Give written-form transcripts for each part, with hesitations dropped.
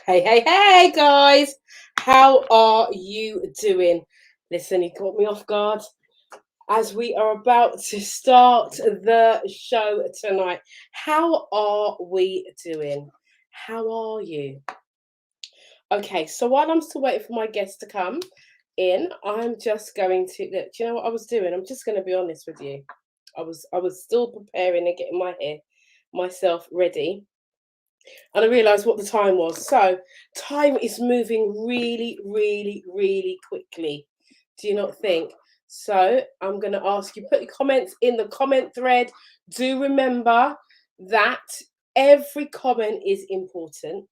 Hey, guys. How are you doing? Listen, he caught me off guard as we are about to start the show tonight. How are we doing? How are you? Okay, so while I'm still waiting for my guests to come in, I'm just going to look. Do you know what I was doing? I'm just going to be honest with you. I was still preparing and getting myself ready, and I realised what the time was. So time is moving really, really, really quickly. Do you not think? So I'm going to ask you, put your comments in the comment thread. Do remember that every comment is important.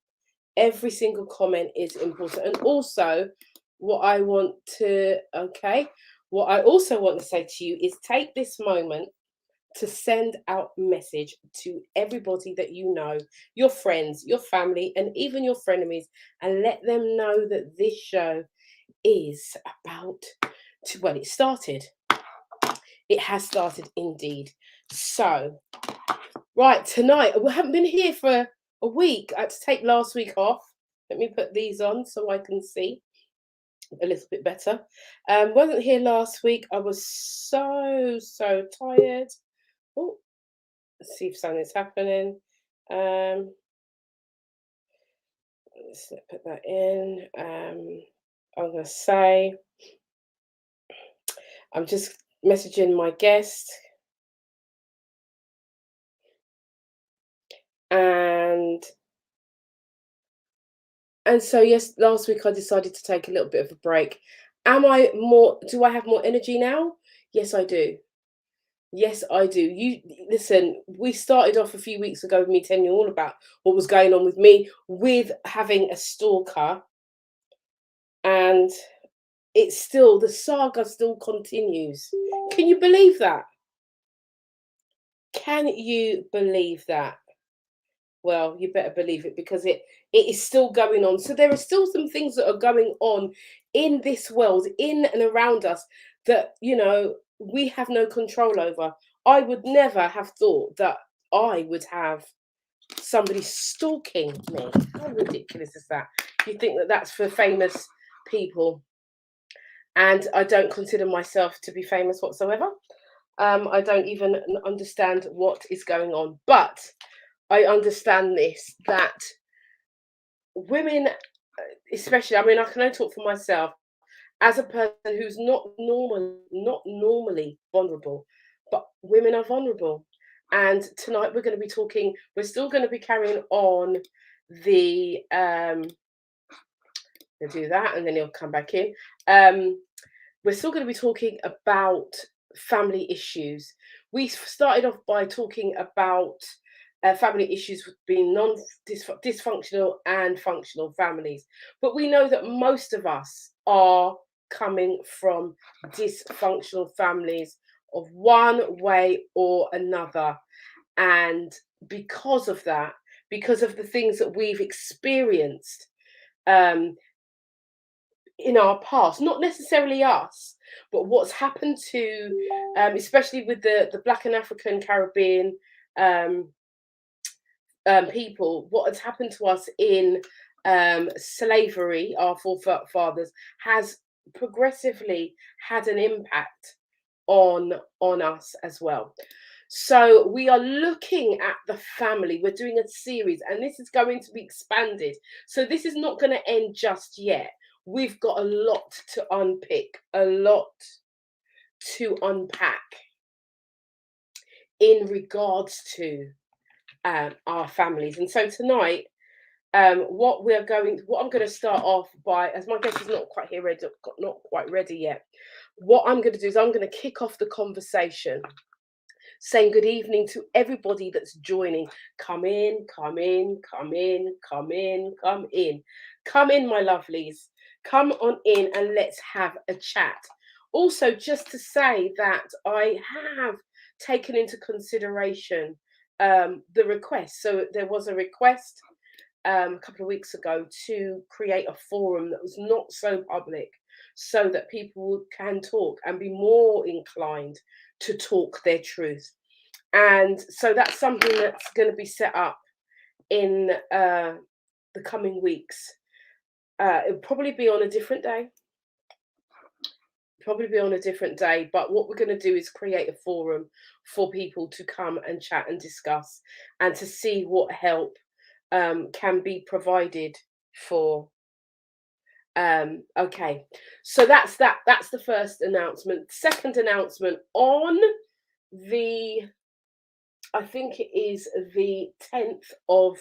Every single comment is important. And also, what I also want to say to you is take this moment to send out message to everybody that you know, your friends, your family, and even your frenemies, and let them know that this show is about to, well, it started. It has started indeed. So, right, tonight, we haven't been here for a week. I had to take last week off. Let me put these on so I can see a little bit better. Wasn't here last week. I was so tired. Oh, let's see if something's happening. Let's put that in. I'm going to say, I'm just messaging my guest. And so, yes, last week I decided to take a little bit of a break. Do I have more energy now? Yes, I do. Yes, I do. You listen, we started off a few weeks ago with me telling you all about what was going on with me with having a stalker, and the saga still continues. Can you believe that? Can you believe that? Well, you better believe it, because it is still going on. So there are still some things that are going on in this world, in and around us, that we have no control over. I would never have thought that I would have somebody stalking me. How ridiculous is that? You think that that's for famous people, and I don't consider myself to be famous whatsoever. I don't even understand what is going on, but I understand this, that women, especially, I mean, I can only talk for myself as a person who's not normally vulnerable, but women are vulnerable. And tonight we're still going to be carrying on the, we'll do that and then he'll come back in. We're still going to be talking about family issues. We started off by talking about family issues being dysfunctional and functional families. But we know that most of us are coming from dysfunctional families of one way or another. And because of that, because of the things that we've experienced um, in our past, not necessarily us, but what's happened to, especially with the Black and African Caribbean um, people, what has happened to us in slavery, our forefathers, has progressively had an impact on us as well. So we are looking at the family. We're doing a series, and this is going to be expanded. So this is not going to end just yet. We've got a lot to unpick, a lot to unpack in regards to our families. And so tonight, what I'm going to start off by, as my guest is not quite ready yet, what I'm going to do is I'm going to kick off the conversation, saying good evening to everybody that's joining. Come in, come in, come in, come in, come in. Come in, my lovelies. Come on in and let's have a chat. Also, just to say that I have taken into consideration the request. So there was a request a couple of weeks ago to create a forum that was not so public, so that people can talk and be more inclined to talk their truth. And so that's something that's going to be set up in the coming weeks. It'll probably be on a different day. Probably be on a different day, but what we're going to do is create a forum for people to come and chat and discuss, and to see what help can be provided for. Okay, so that's the first announcement. Second announcement, on the, I think it is the 10th of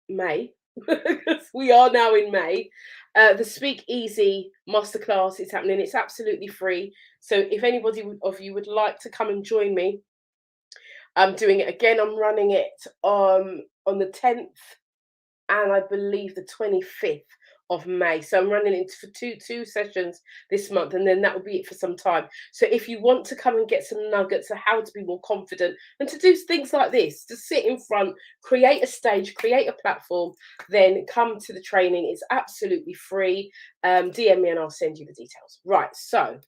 May, because we are now in May. The Speak Easy Masterclass is happening. It's absolutely free. So if anybody of you would like to come and join me, I'm doing it again. I'm running it on the 10th and I believe the 25th of May. So I'm running it for two sessions this month, and then that will be it for some time. So if you want to come and get some nuggets of how to be more confident and to do things like this, to sit in front, create a stage, create a platform, then come to the training. It's absolutely free. DM me and I'll send you the details. Right, so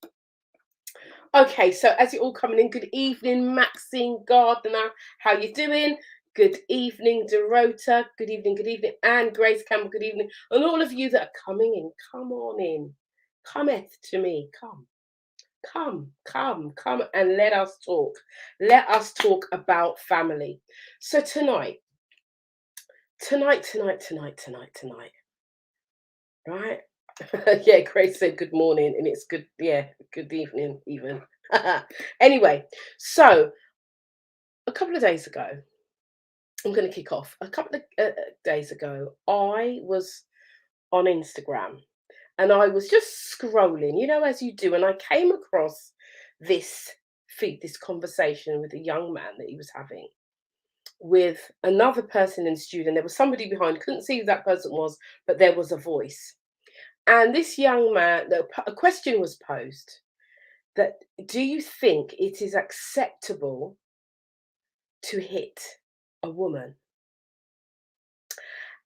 okay, so as you're all coming in, good evening, Maxine Gardner. How you doing? Good evening, Dorota. Good evening, and Grace Campbell. Good evening, and all of you that are coming in. Come on in. Cometh to me. Come, and let us talk. Let us talk about family. So tonight. Right? Yeah, Grace said good morning, and it's good. Yeah, good evening, even. Anyway, so a couple of days ago, I'm going to kick off. A couple of days ago, I was on Instagram and I was just scrolling, as you do, and I came across this feed, this conversation with a young man that he was having with another person in the studio. And there was somebody behind, couldn't see who that person was, but there was a voice. And this young man, a question was posed that, do you think it is acceptable to hit a woman?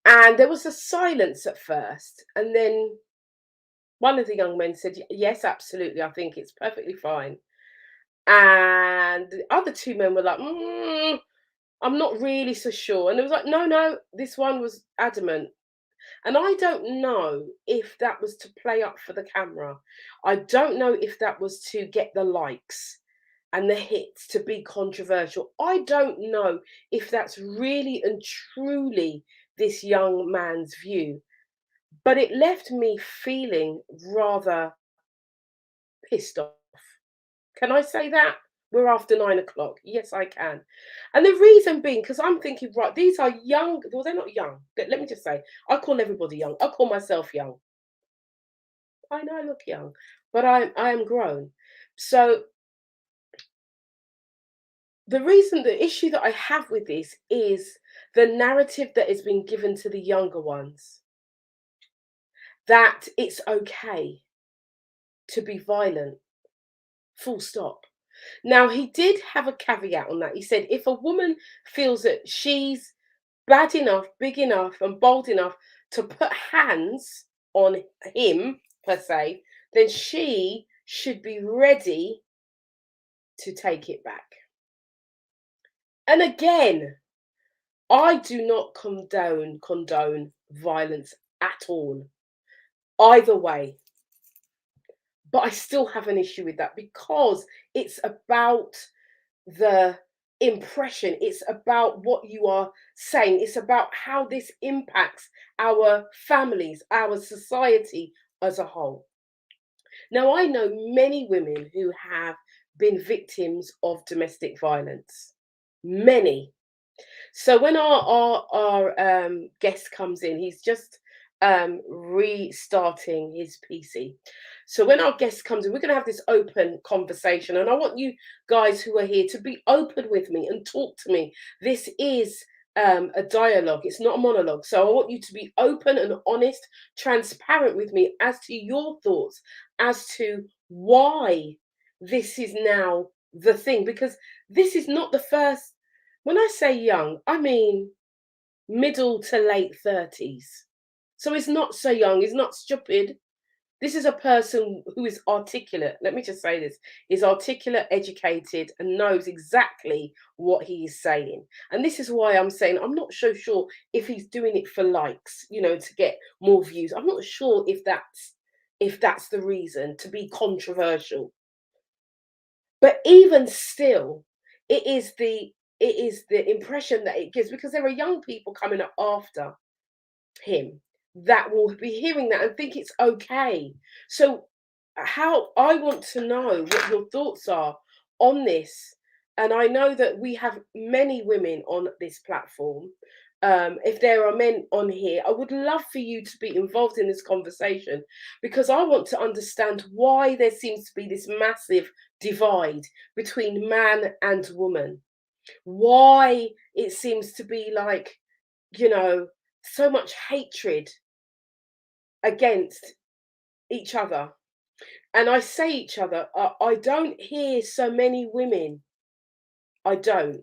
And there was a silence at first. And then one of the young men said, yes, absolutely. I think it's perfectly fine. And the other two men were like, I'm not really so sure. And it was like, no, this one was adamant. And I don't know if that was to play up for the camera. I don't know if that was to get the likes and the hits, to be controversial. I don't know if that's really and truly this young man's view. But it left me feeling rather pissed off. Can I say that? We're after 9 o'clock. Yes, I can. And the reason being, because I'm thinking, right, these are young. Well, they're not young. Let me just say, I call everybody young. I call myself young. I know I look young, but I am grown. So the issue that I have with this is the narrative that has been given to the younger ones, that it's okay to be violent, full stop. Now, he did have a caveat on that. He said, if a woman feels that she's bad enough, big enough, and bold enough to put hands on him, per se, then she should be ready to take it back. And again, I do not condone violence at all, either way. But I still have an issue with that, because it's about the impression, it's about what you are saying, it's about how this impacts our families, our society as a whole. Now, I know many women who have been victims of domestic violence, many. So when our guest comes in, he's just restarting his PC. So when our guest comes in, we're going to have this open conversation, and I want you guys who are here to be open with me and talk to me. This is a dialogue, it's not a monologue. So I want you to be open and honest, transparent with me as to your thoughts as to why this is now the thing, because this is not the first. When I say young, I mean middle to late 30s. So it's not so young, it's not stupid. This is a person who is articulate. Let me just say this, is articulate, educated, and knows exactly what he is saying. And this is why I'm saying I'm not so sure if he's doing it for likes, to get more views. I'm not sure if that's the reason to be controversial. But even still, it is the impression that it gives, because there are young people coming up after him that will be hearing that and think it's okay. So, how I want to know what your thoughts are on this. And I know that we have many women on this platform. If there are men on here, I would love for you to be involved in this conversation, because I want to understand why there seems to be this massive divide between man and woman. Why it seems to be like, so much hatred against each other. And I say each other, I don't hear so many women. I don't.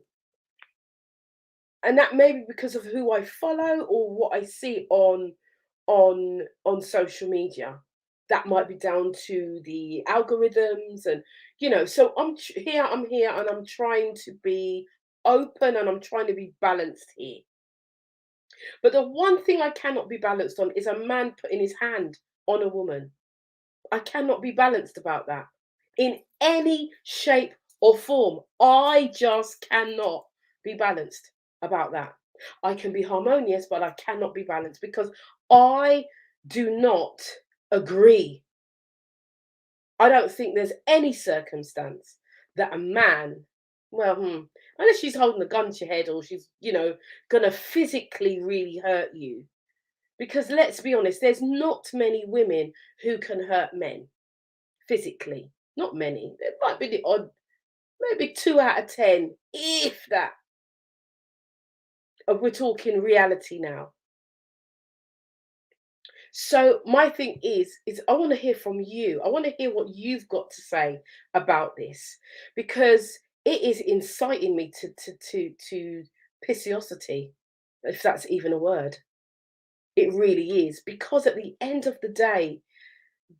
And that may be because of who I follow or what I see on social media. That might be down to the algorithms, and so I'm here and I'm trying to be open and I'm trying to be balanced here. But the one thing I cannot be balanced on is a man putting his hand on a woman. I cannot be balanced about that in any shape or form. I just cannot be balanced about that. I can be harmonious, but I cannot be balanced because I do not agree. I don't think there's any circumstance that a man, well, unless she's holding a gun to your head or she's, gonna physically really hurt you. Because let's be honest, there's not many women who can hurt men physically. Not many. There might be the odd, maybe 2 out of 10, if that. We're talking reality now. So my thing is I want to hear from you. I want to hear what you've got to say about this, because it is inciting me to pisiosity, if that's even a word. It really is, because at the end of the day,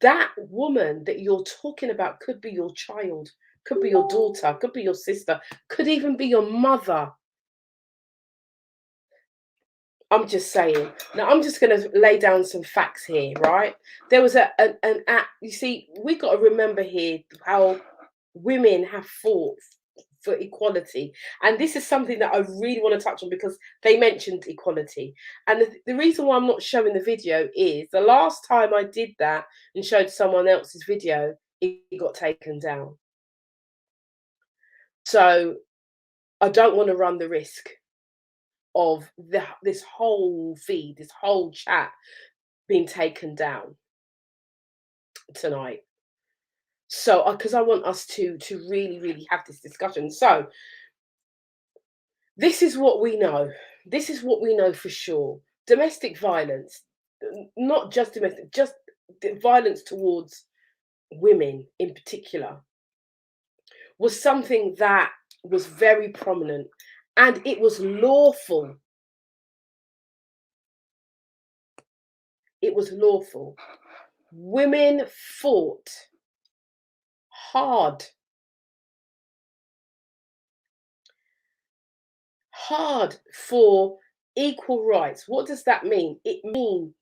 that woman that you're talking about could be your child, could be your daughter, could be your sister, could even be your mother. I'm just saying. Now, I'm just going to lay down some facts here, right? There was an act. You see, we got to remember here how women have fought for equality, and this is something that I really want to touch on because they mentioned equality. And the reason why I'm not showing the video is the last time I did that and showed someone else's video, it got taken down. So I don't want to run the risk of this whole feed, this whole chat being taken down tonight. So, because I want us to really, really have this discussion. So, this is what we know. This is what we know for sure. Domestic violence, not just domestic, just violence towards women in particular, was something that was very prominent, and it was lawful. It was lawful. Women fought hard for equal rights. What does that mean? It means,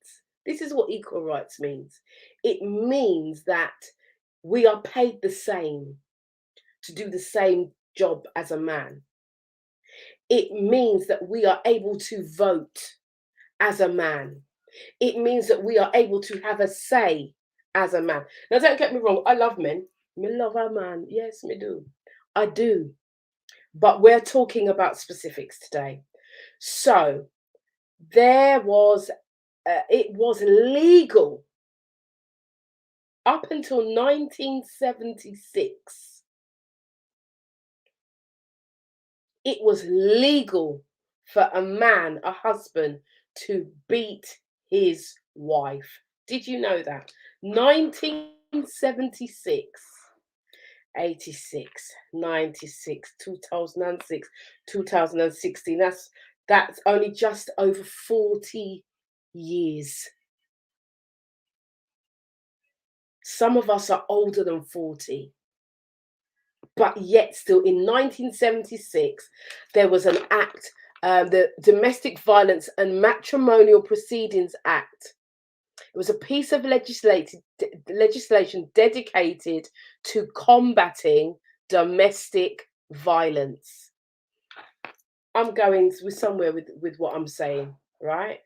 this is what equal rights means. It means that we are paid the same to do the same job as a man. It means that we are able to vote as a man. It means that we are able to have a say as a man. Now, don't get me wrong, I love men. Me love a man. Yes, me do. I do. But we're talking about specifics today. So it was legal up until 1976. It was legal for a man, a husband, to beat his wife. Did you know that? 1976. 86, 96, 2006, 2016. That's only just over 40 years. Some of us are older than 40. But yet still in 1976, there was an act, the Domestic Violence and Matrimonial Proceedings Act. It was a piece of legislation dedicated to combating domestic violence. I'm going with somewhere with what I'm saying, right?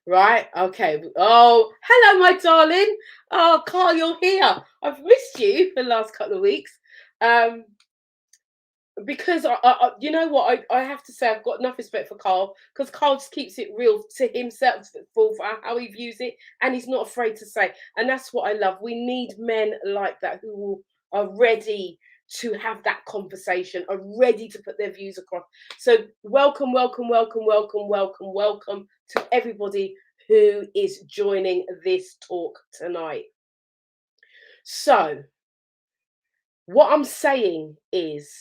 Right? Okay. Oh, hello, my darling. Oh, Carl, you're here. I've missed you for the last couple of weeks. Um, because you know what, I have to say I've got enough respect for Carl, because Carl just keeps it real to himself for how he views it, and he's not afraid to say, and that's what I love. We need men like that who are ready to have that conversation, are ready to put their views across. So welcome, welcome, welcome, welcome, welcome, welcome to everybody who is joining this talk tonight. So what I'm saying is,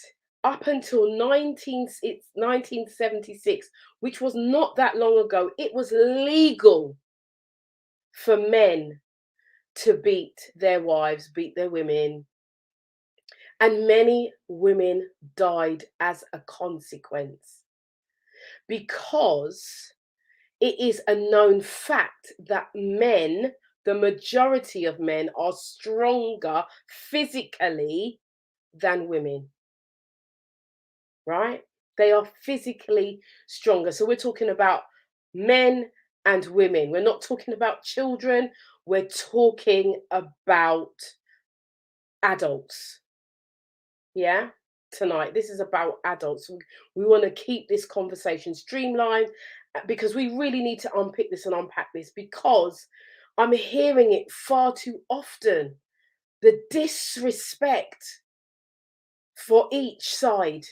up until 1976, which was not that long ago, it was legal for men to beat their wives, beat their women. And many women died as a consequence, because it is a known fact that men, the majority of men, are stronger physically than women. Right? They are physically stronger. So we're talking about men and women. We're not talking about children. We're talking about adults. Yeah? Tonight, this is about adults. We want to keep this conversation streamlined, because we really need to unpick this and unpack this, because I'm hearing it far too often. The disrespect for each side.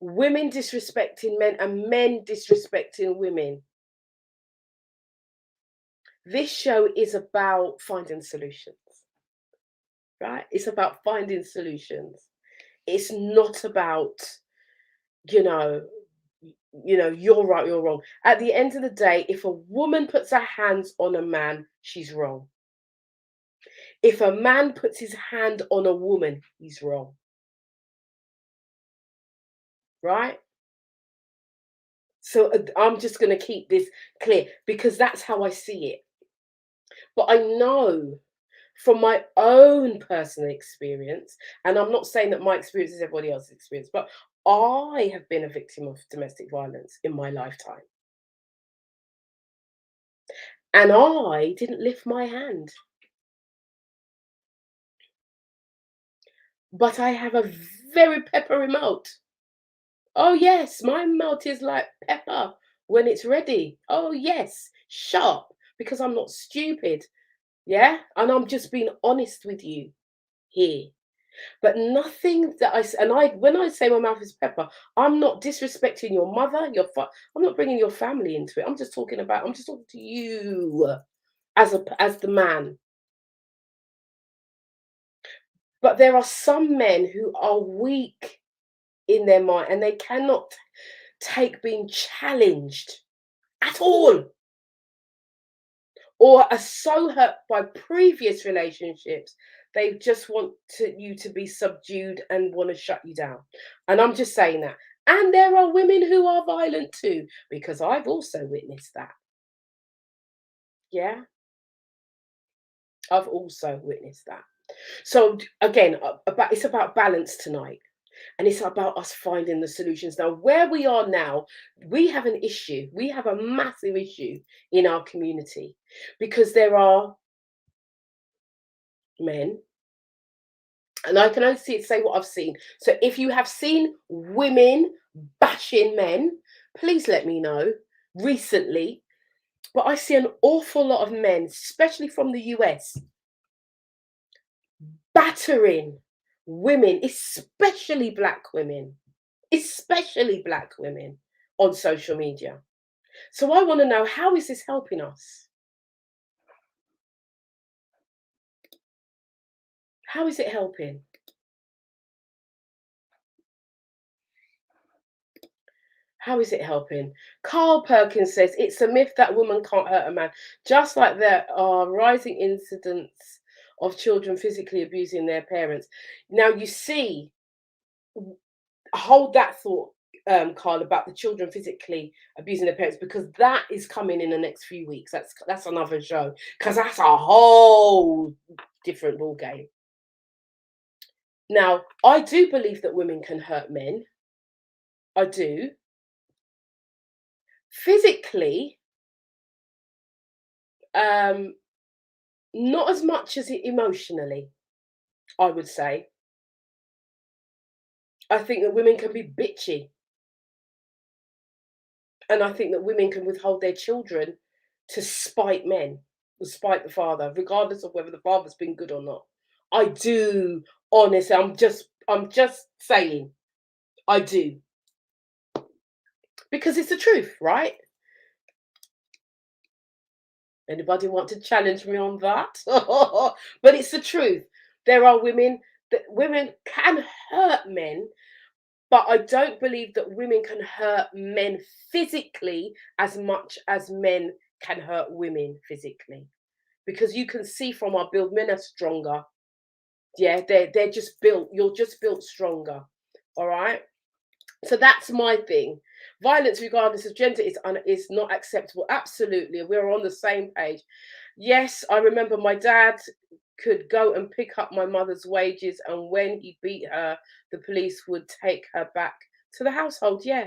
Women disrespecting men and men disrespecting women. This show is about finding solutions, right? It's about finding solutions. It's not about, you know, you're right, you're wrong. At the end of the day, if a woman puts her hands on a man, she's wrong. If a man puts his hand on a woman, he's wrong. Right? So I'm just going to keep this clear, because that's how I see it. But I know from my own personal experience, and I'm not saying that my experience is everybody else's experience, but I have been a victim of domestic violence in my lifetime. And I didn't lift my hand. But I have a very peppery mouth. Oh, yes, my mouth is like pepper when it's ready. Oh, yes, sharp, because I'm not stupid. Yeah? And I'm just being honest with you here. But nothing that when I say my mouth is pepper, I'm not disrespecting your mother, I'm not bringing your family into it. I'm just talking to you as the man. But there are some men who are weak in their mind, and they cannot take being challenged at all, or are so hurt by previous relationships, they just want you to be subdued and want to shut you down. And I'm just saying that. And there are women who are violent too, because I've also witnessed that. Yeah, I've also witnessed that. So again, it's about balance tonight. And it's about us finding the solutions. Now, where we are now, we have an issue. We have a massive issue in our community, because there are men, and I can only say what I've seen. So if you have seen women bashing men, please let me know recently. But I see an awful lot of men, especially from the US, battering women, especially black women, on social media. So I want to know, how is this helping us? How is it helping? How is it helping? Carl Perkins says it's a myth that a woman can't hurt a man. Just like there are rising incidents of children physically abusing their parents. Now you see, hold that thought, Carl, about the children physically abusing their parents, because that is coming in the next few weeks. That's another show, because that's a whole different ball game. Now, I do believe that women can hurt men. I do. Physically, not as much as emotionally, I would say. I think that women can be bitchy. And I think that women can withhold their children to spite men, to spite the father, regardless of whether the father's been good or not. I do, honestly. I'm just saying, I do. Because it's the truth, right? Anybody want to challenge me on that? But it's the truth. There are women can hurt men, but I don't believe that women can hurt men physically as much as men can hurt women physically. Because you can see from our build, men are stronger. Yeah, they're just built. You're just built stronger. All right. So that's my thing. Violence, regardless of gender, is not acceptable. Absolutely, we're on the same page. Yes, I remember my dad could go and pick up my mother's wages, and when he beat her, the police would take her back to the household. Yeah,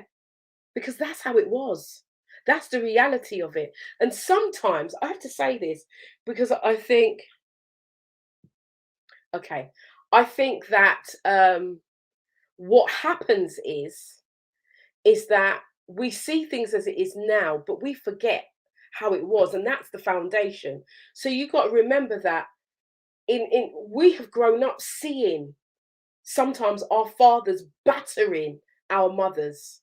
because that's how it was. That's the reality of it. And sometimes I have to say this because I think, okay, I think that what happens is that we see things as it is now, but we forget how it was, and that's the foundation. So you've got to remember that in we have grown up seeing sometimes our fathers battering our mothers,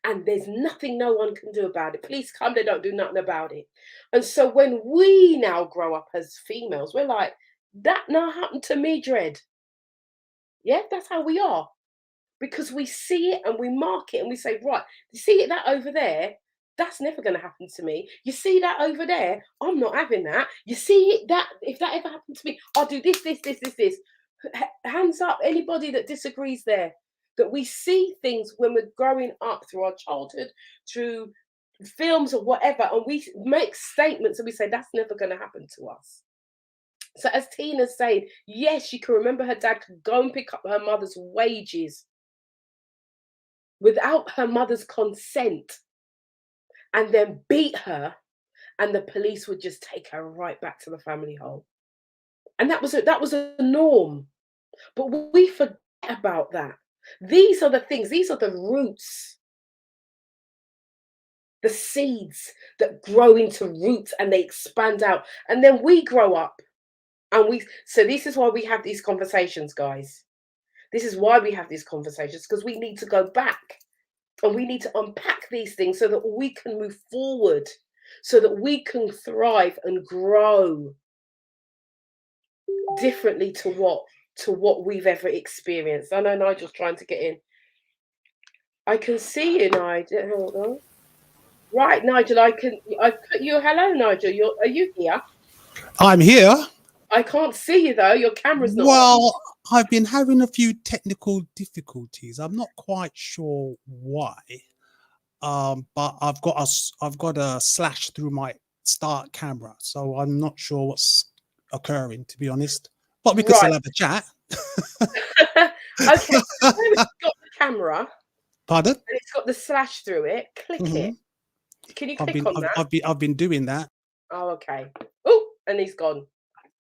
and there's nothing no one can do about it. Police come, they don't do nothing about it. And so when we now grow up as females, we're like, that now happened to me, dread. Yeah, that's how we are. Because we see it and we mark it and we say, right, you see it that over there, that's never going to happen to me. You see that over there, I'm not having that. You see it that if that ever happened to me, I'll do this. Hands up, anybody that disagrees there. That we see things when we're growing up through our childhood, through films or whatever, and we make statements and we say that's never going to happen to us. So as Tina said, yes, you can remember her dad could go and pick up her mother's wages without her mother's consent and then beat her, and the police would just take her right back to the family home. And that was a norm. But we forget about that. These are the things, these are the roots, the seeds that grow into roots and they expand out. And then we grow up and so this is why we have these conversations, guys. This is why we have these conversations, because we need to go back. And we need to unpack these things so that we can move forward, so that we can thrive and grow differently to what we've ever experienced. I know Nigel's trying to get in. I can see you, Nigel. Hold on. Right, Nigel, I put you. Hello, Nigel. Are you here? I'm here. I can't see you though. Your camera's not on. Well, I've been having a few technical difficulties. I'm not quite sure why. But I've got a slash through my start camera, so I'm not sure what's occurring, to be honest. But we could still have a chat. Okay, so it's got the camera. Pardon? And it's got the slash through it. Click it. Can you click on that? I've been doing that. Oh, okay. Oh, and he's gone.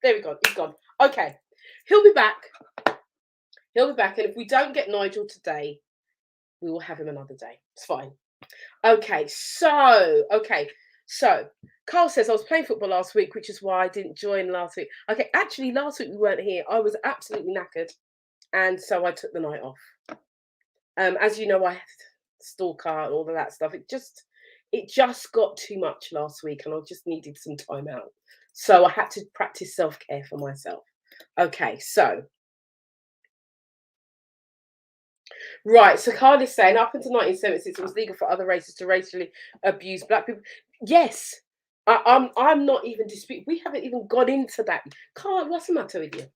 There we go. He's gone. Okay. He'll be back. He'll be back. And if we don't get Nigel today, we will have him another day. It's fine. Okay. So Carl says I was playing football last week, which is why I didn't join last week. Okay. Actually, last week we weren't here. I was absolutely knackered. And so I took the night off. As you know, I had stalker and all of that stuff. It just got too much last week and I just needed some time out. So I had to practice self-care for myself. Okay, so Right. So Carl is saying up until 1976, it was legal for other races to racially abuse black people. Yes. I'm not even disputing. We haven't even got into that. Carl, what's the matter with you?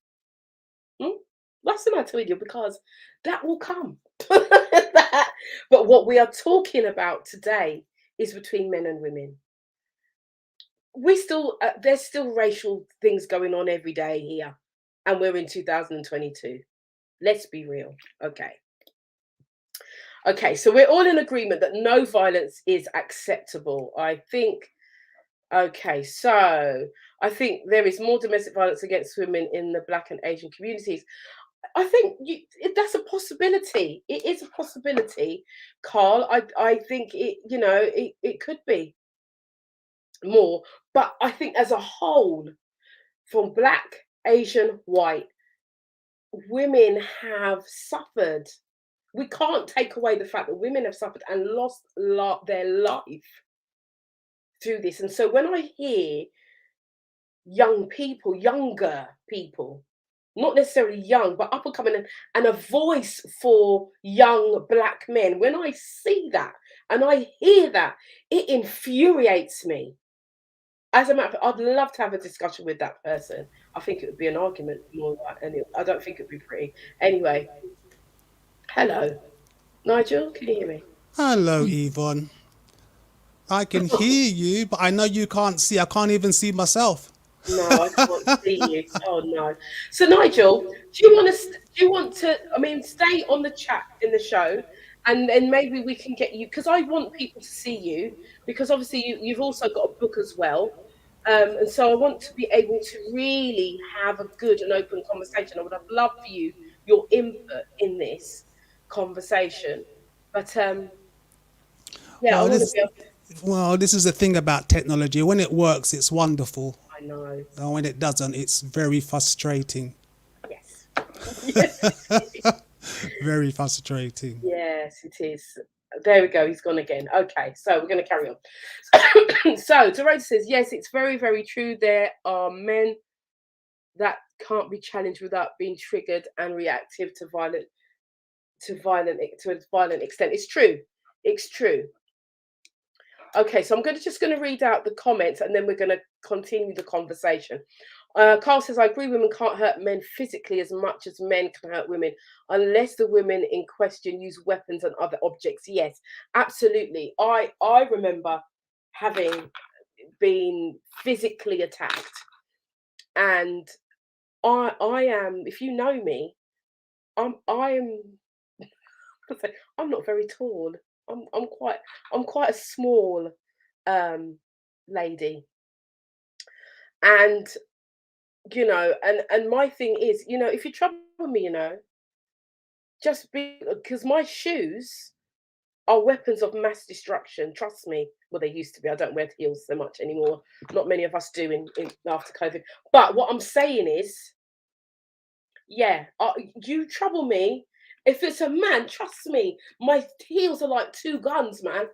Hmm? What's the matter with you? Because that will come. But what we are talking about today is between men and women. We still there's still racial things going on every day here, and we're in 2022. Let's be real. Okay, so we're all in agreement that no violence is acceptable. I think, okay, so I think there is more domestic violence against women in the Black and Asian communities. I think that's a possibility. It is a possibility, Carl. I think it could be more, but I think as a whole, from Black, Asian, white, women have suffered. We can't take away the fact that women have suffered and lost their life through this. And so when I hear younger people, not necessarily young, but up and coming, and a voice for young Black men, when I see that and I hear that, it infuriates me. As a matter of fact, I'd love to have a discussion with that person. I think it would be an argument more, and I don't think it'd be pretty. Anyway, hello, Nigel. Can you hear me? Hello, Yvonne. I can hear you, but I know you can't see. I can't even see myself. No, I can't see you. Oh no. So Nigel, do you want to? Do you want to? I mean, stay on the chat in the show, and then maybe we can get you because I want people to see you because obviously you've also got a book as well, and so I want to be able to really have a good and open conversation. I would have loved for you your input in this conversation, but yeah, I Well, want to this be able. well, this is the thing about technology. When it works, it's wonderful. I know. And when it doesn't, it's very frustrating. Yes. Yes. Very frustrating. Yes, it is. There we go. He's gone again. Okay, so we're going to carry on. So Dorota says, yes, it's very, very true. There are men that can't be challenged without being triggered and reactive to a violent extent. It's true. It's true. Okay, so I'm just going to read out the comments and then we're going to continue the conversation. Carl says, I agree, women can't hurt men physically as much as men can hurt women unless the women in question use weapons and other objects. Yes, absolutely. I remember having been physically attacked, and I am, if you know me, I am I'm not very tall. I'm quite a small um lady. And and my thing is, if you trouble me, just because my shoes are weapons of mass destruction. Trust me. Well, they used to be. I don't wear heels so much anymore. Not many of us do in after COVID. But what I'm saying is, yeah, you trouble me. If it's a man, trust me, my heels are like two guns, man.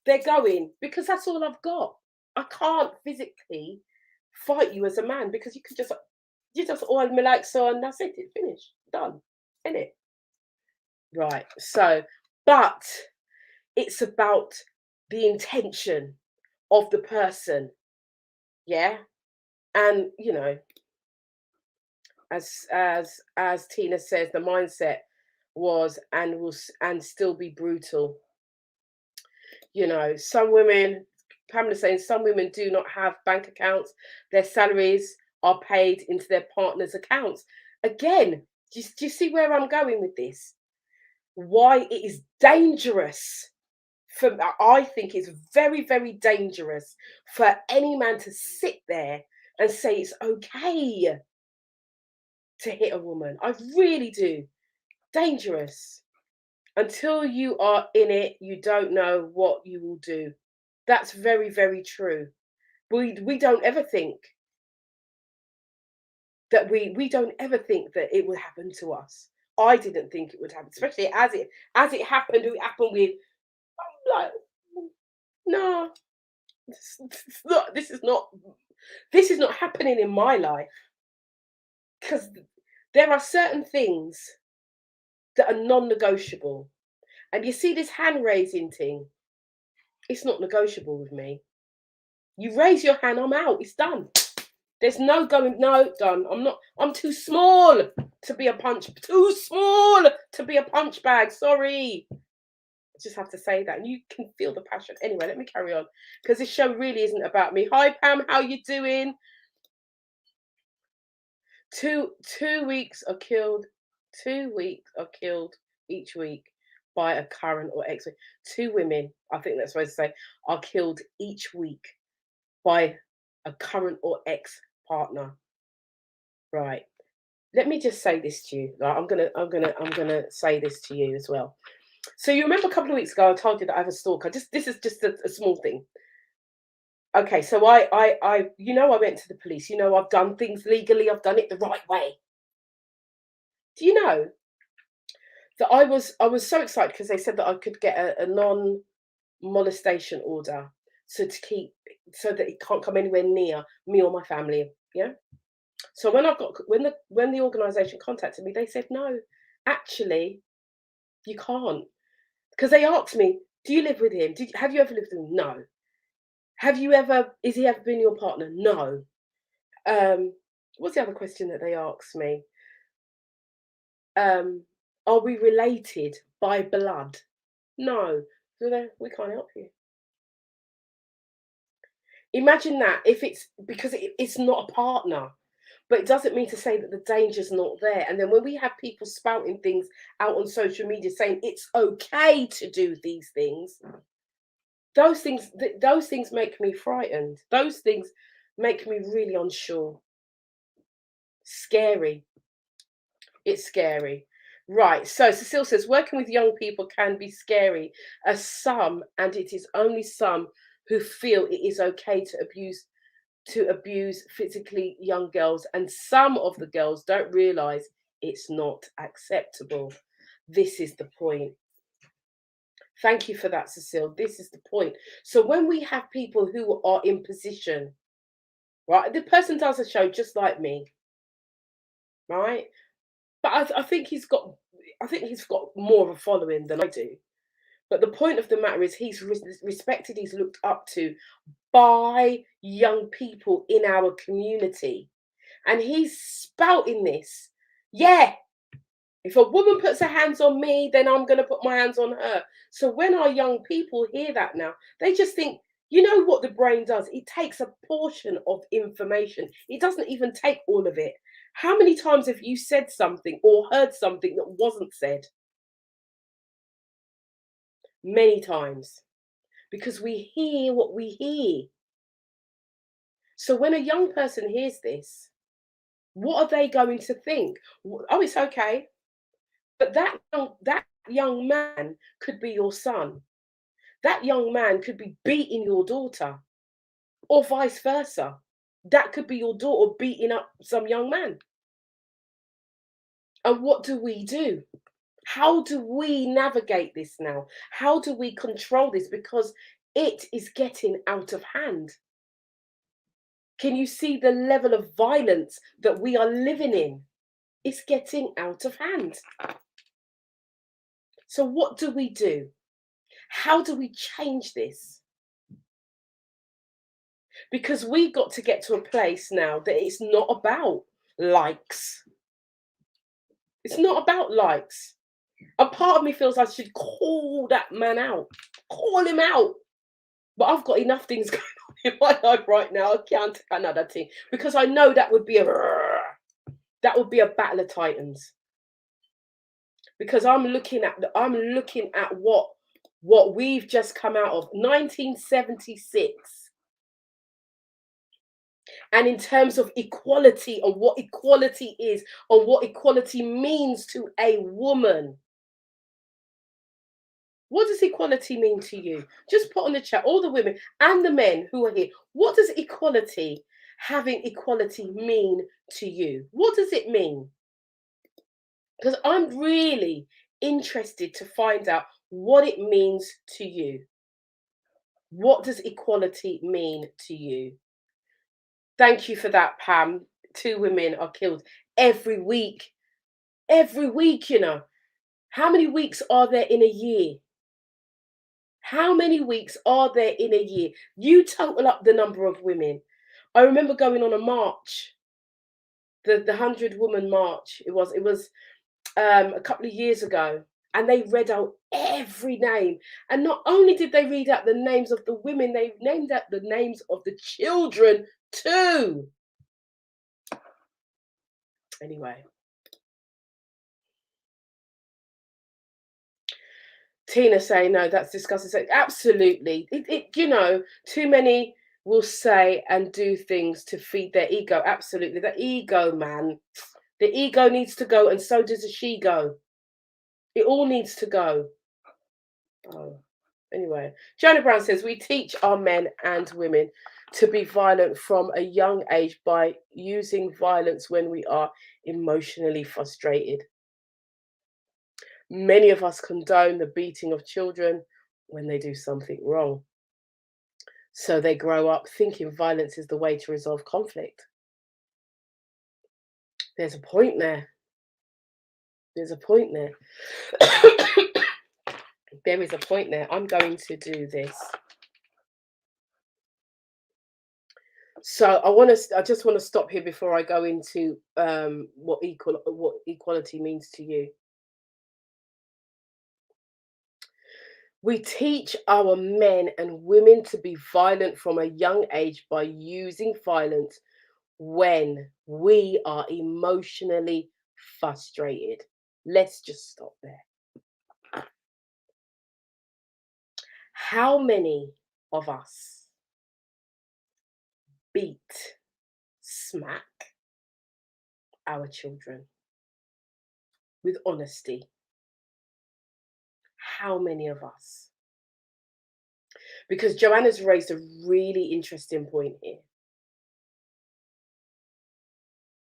They're going because that's all I've got. I can't physically fight you as a man because you just oil me like so, and that's it. It's finished, done, isn't it? Right. So, but it's about the intention of the person, yeah. And as Tina says, the mindset was and will and still be brutal. Some women, Pamela saying, some women do not have bank accounts. Their salaries are paid into their partner's accounts. Again, do you see where I'm going with this? Why it is dangerous I think it's very, very dangerous for any man to sit there and say it's okay to hit a woman. I really do. Dangerous. Until you are in it, you don't know what you will do. That's very, very true. We don't ever think that we don't ever think that it would happen to us. I didn't think it would happen, especially as it happened. It happened with like no, this is not happening in my life because there are certain things that are non-negotiable. And you see this hand raising thing, it's not negotiable with me. You raise your hand, I'm out, it's done. There's no going, no, done. I'm too small to be a punch bag. Sorry. I just have to say that. And you can feel the passion. Anyway, let me carry on, because this show really isn't about me. Hi, Pam, how you doing? Two weeks are killed. 2 weeks are killed each week by a current or ex. 2 women, I think that's what I say, are killed each week by a current or ex partner. Right. Let me just say this to you. Like, I'm gonna say this to you as well. So you remember a couple of weeks ago I told you that I have a stalker. This is just a small thing. Okay, so I I went to the police. I've done things legally. I've done it the right way. Do you know that I was so excited because they said that I could get a non-molestation order, so that it can't come anywhere near me or my family. Yeah. So when the organisation contacted me, they said no, actually, you can't, because they asked me, "Do you live with him? Have you ever lived with him?" No. Is he ever been your partner? No. What's the other question that they asked me? Are we related by blood? No. So we can't help you. Imagine that, if it's because it's not a partner. But it doesn't mean to say that the danger's not there. And then when we have people spouting things out on social media saying it's okay to do these things, those things make me frightened. Those things make me really unsure. Scary. It's scary. Right. So Cecile says working with young people can be scary, as some, and it is only some, who feel it is okay to abuse physically young girls, and some of the girls don't realize it's not acceptable. This is the point. Thank you for that, Cecile. This is the point. So when we have people who are in position, right, the person does a show just like me, right, but I think he's got more of a following than I do. But the point of the matter is he's respected, he's looked up to by young people in our community. And he's spouting this. Yeah, if a woman puts her hands on me, then I'm going to put my hands on her. So when our young people hear that now, they just think, you know what the brain does? It takes a portion of information. It doesn't even take all of it. How many times have you said something or heard something that wasn't said? Many times. Because we hear what we hear. So when a young person hears this, what are they going to think? Oh, it's okay. But that young man could be your son. That young man could be beating your daughter, or vice versa. That could be your daughter beating up some young man. And what do we do? How do we navigate this now? How do we control this? Because it is getting out of hand. Can you see the level of violence that we are living in? It's getting out of hand. So what do we do? How do we change this? Because we got to get to a place now that it's not about likes. It's not about likes. A part of me feels I should call that man out. Call him out. But I've got enough things going on in my life right now. I can't take another thing. Because I know that would be a battle of titans. Because I'm looking at what we've just come out of, 1976. And in terms of equality and what equality is and what equality means to a woman. What does equality mean to you? Just put on the chat, all the women and the men who are here. What does having equality mean to you? What does it mean? Because I'm really interested to find out what it means to you. What does equality mean to you? Thank you for that, Pam. 2 women are killed every week. Every week, How many weeks are there in a year? How many weeks are there in a year? You total up the number of women. I remember going on a march, the 100-woman march. It was a couple of years ago, and they read out every name. And not only did they read out the names of the women, they named out the names of the children too. Anyway. Tina saying, no, that's disgusting. So absolutely. Too many will say and do things to feed their ego. Absolutely. The ego, man. The ego needs to go, and so does the she go. It all needs to go. Oh, anyway. Joanna Brown says, we teach our men and women to be violent from a young age by using violence when we are emotionally frustrated. Many of us condone the beating of children when they do something wrong. So they grow up thinking violence is the way to resolve conflict. There's a point there. There's a point there. There is a point there. I'm going to do this. So I just want to stop here before I go into what equality means to you. We teach our men and women to be violent from a young age by using violence when we are emotionally frustrated. Let's just stop there. How many of us beat, smack our children with honesty? How many of us? Because Joanna's raised a really interesting point here.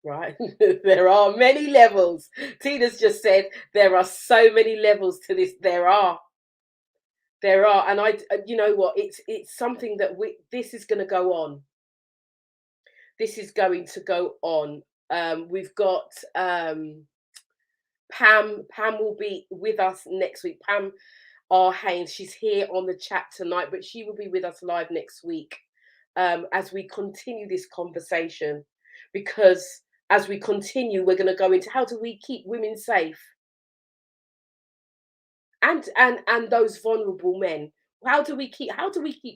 Right? There are many levels. Tina's just said there are so many levels to this. There are. And you know what? It's something that this is going to go on. This is going to go on. We've got Pam. Pam will be with us next week. Pam R. Haynes. She's here on the chat tonight, but she will be with us live next week as we continue this conversation. Because as we continue, we're going to go into how do we keep women safe and those vulnerable men. How do we keep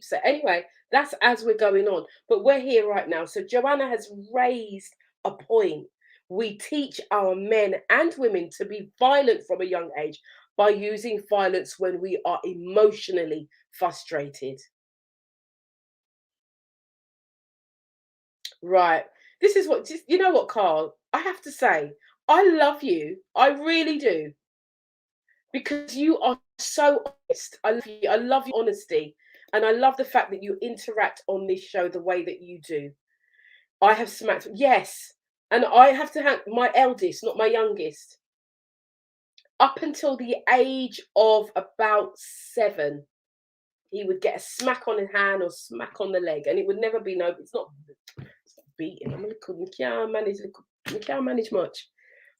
safe? Anyway, that's as we're going on. But we're here right now. So Joanna has raised a point. We teach our men and women to be violent from a young age by using violence when we are emotionally frustrated. Right. This is what, you know what, Carl? I have to say, I love you. I really do. Because you are so honest. I love you. I love your honesty. And I love the fact that you interact on this show the way that you do. I have smacked, yes. And I have to have my eldest, not my youngest. Up until the age of about 7, he would get a smack on his hand or smack on the leg. And it would never be it's not beating. You can't manage much.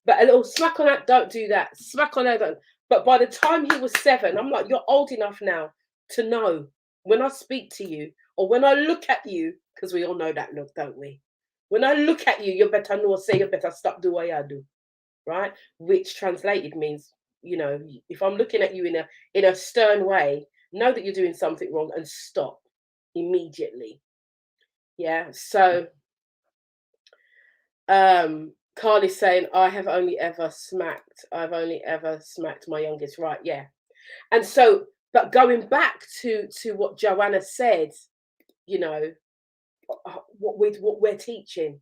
But a little smack on that, don't do that. Smack on that, don't. But by the time he was 7, I'm like, you're old enough now to know when I speak to you or when I look at you, because we all know that look, don't we? When I look at you, you better know, say you better stop do what I do, right? Which translated means, if I'm looking at you in a stern way, know that you're doing something wrong and stop immediately. Yeah. So, Carl is saying, I've only ever smacked my youngest. Right, yeah. And so, but going back to what Joanna said, what we're teaching.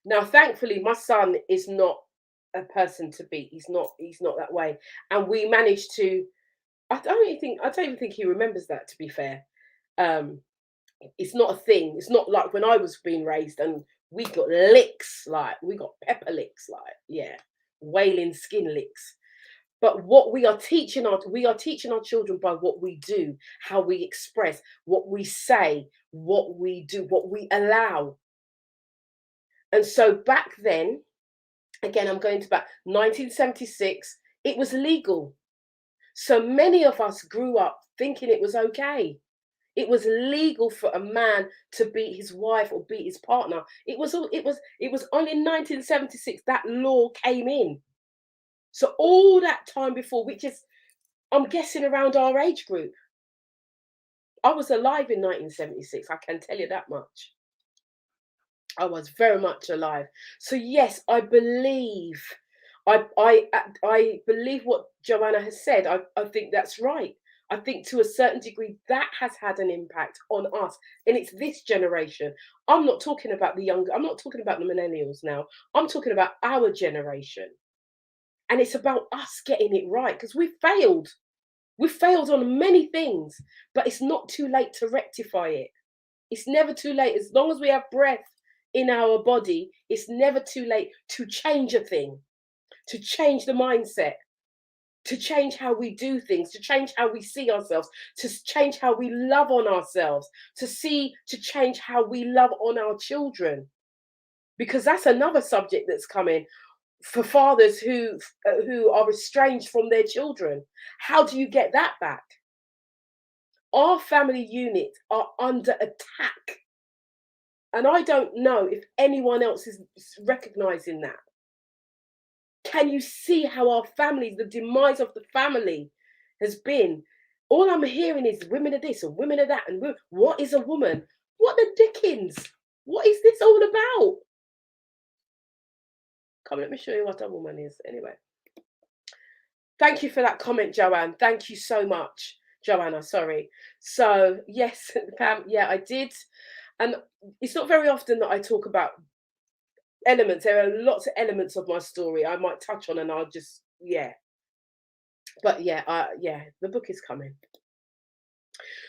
Now, thankfully, my son is not a person to beat. He's not that way. And we managed to, I don't even think he remembers that, to be fair. It's not a thing. It's not like when I was being raised and we got licks, we got pepper licks, wailing skin licks. But what we are teaching our children by what we do, how we express, what we say, what we do, what we allow. And so back then, Again, I'm going to back 1976. It was legal. So many of us grew up thinking it was okay. It was legal for a man to beat his wife or beat his partner. It was only in 1976 that law came in. So all that time before, which is, I'm guessing, around our age group. I was alive in 1976, I can tell you that much. I was very much alive. So yes, I believe, I believe what Joanna has said. I think that's right. I think to a certain degree that has had an impact on us, and it's this generation. I'm not talking about the younger. I'm not talking about the millennials now. I'm talking about our generation, and it's about us getting it right because we failed. We failed on many things, but it's not too late to rectify it. It's never too late. As long as we have breath in our body, it's never too late to change a thing, to change the mindset, to change how we do things, to change how we see ourselves, to change how we love on ourselves, to change how we love on our children. Because that's another subject that's coming for fathers who are estranged from their children. How do you get that back? Our family units are under attack. And I don't know if anyone else is recognizing that. Can you see how our families, the demise of the family has been? All I'm hearing is women are this and women are that. And what is a woman? What the dickens? What is this all about? Come, let me show you what a woman is. Anyway. Thank you for that comment, Joanne. Thank you so much, Joanna. Sorry. So, yes, Pam, yeah, I did. And it's not very often that I talk about elements. There are lots of elements of my story I might touch on, and I'll just, yeah. But yeah, the book is coming.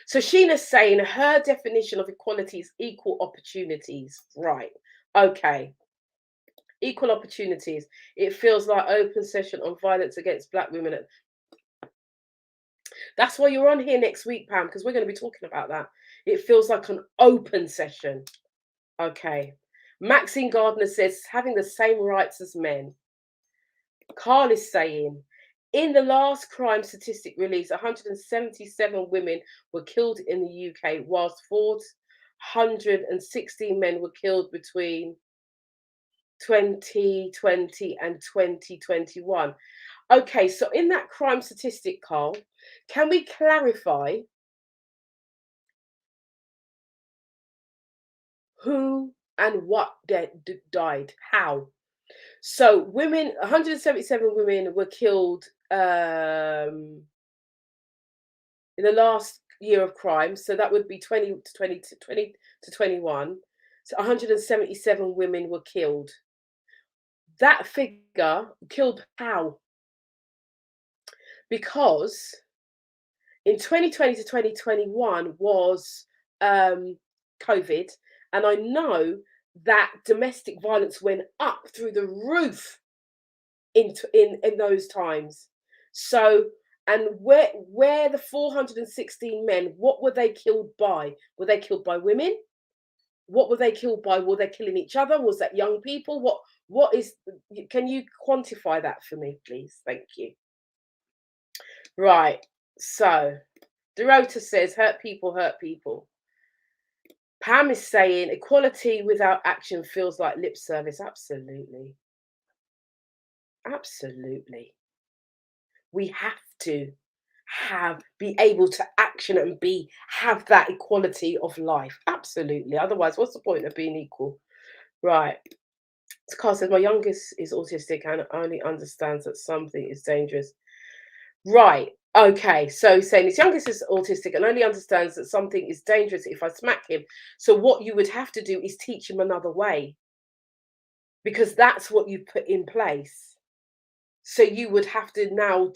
So Sheena's saying her definition of equality is equal opportunities. Right. Okay. Equal opportunities. It feels like open session on violence against Black women. That's why you're on here next week, Pam, because we're going to be talking about that. It feels like an open session. Okay. Maxine Gardner says having the same rights as men. Carl is saying, in the last crime statistic released, 177 women were killed in the UK, whilst 416 men were killed between 2020 and 2021. Okay, so in that crime statistic, Carl, can we clarify who and what died? How? So women, 177 women were killed in the last year of crime. So that would be 20 to 21. So 177 women were killed. That figure killed how? Because in 2020 to 2021 was COVID. And I know that domestic violence went up through the roof in those times. So, and where the 416 men, what were they killed by? Were they killed by women? What were they killed by? Were they killing each other? Was that young people? What is, can you quantify that for me, please? Thank you. Right. So, Dorota says, hurt people hurt people. Pam is saying equality without action feels like lip service. Absolutely. Absolutely. We have to be able to action and have that equality of life. Absolutely. Otherwise, what's the point of being equal? Right. Carl says, my youngest is autistic and only understands that something is dangerous. Right. Okay, so he's saying his youngest is autistic and only understands that something is dangerous if I smack him. So what you would have to do is teach him another way, because that's what you put in place. So you would have to now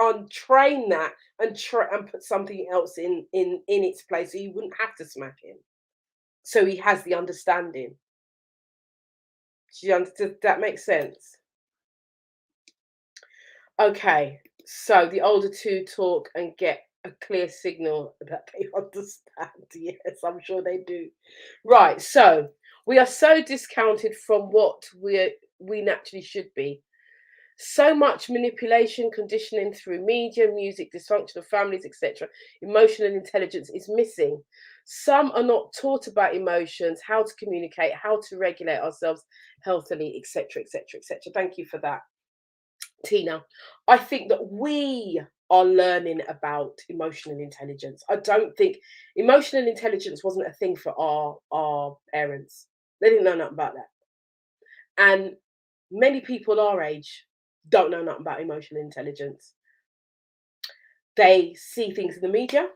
untrain that and put something else in its place, so you wouldn't have to smack him. So he has the understanding. Does that make sense? Okay. So the older two talk and get a clear signal that they understand. Yes, I'm sure they do. Right. So we are so discounted from what we naturally should be. So much manipulation, conditioning through media, music, dysfunctional families, etc. Emotional intelligence is missing. Some are not taught about emotions, how to communicate, how to regulate ourselves healthily, etc., etc., etc. Thank you for that, Tina. I think that we are learning about emotional intelligence. I don't think emotional intelligence wasn't a thing for our parents. They didn't know nothing about that. And many people our age don't know nothing about emotional intelligence. They see things in the media,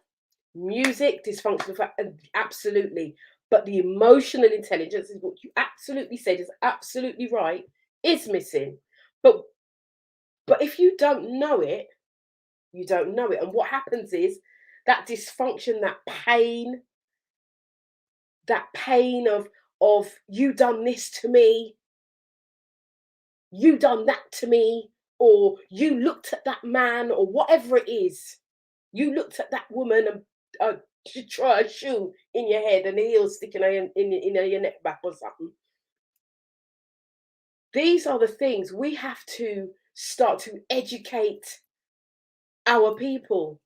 music, dysfunctional, absolutely. But the emotional intelligence is what you absolutely said is absolutely right, is missing. But if you don't know it, you don't know it. And what happens is that dysfunction, that pain of you done this to me, you done that to me, or you looked at that man, or whatever it is. You looked at that woman and to try a shoe in your head and the heel sticking in your neck back or something. These are the things we have to start to educate our people,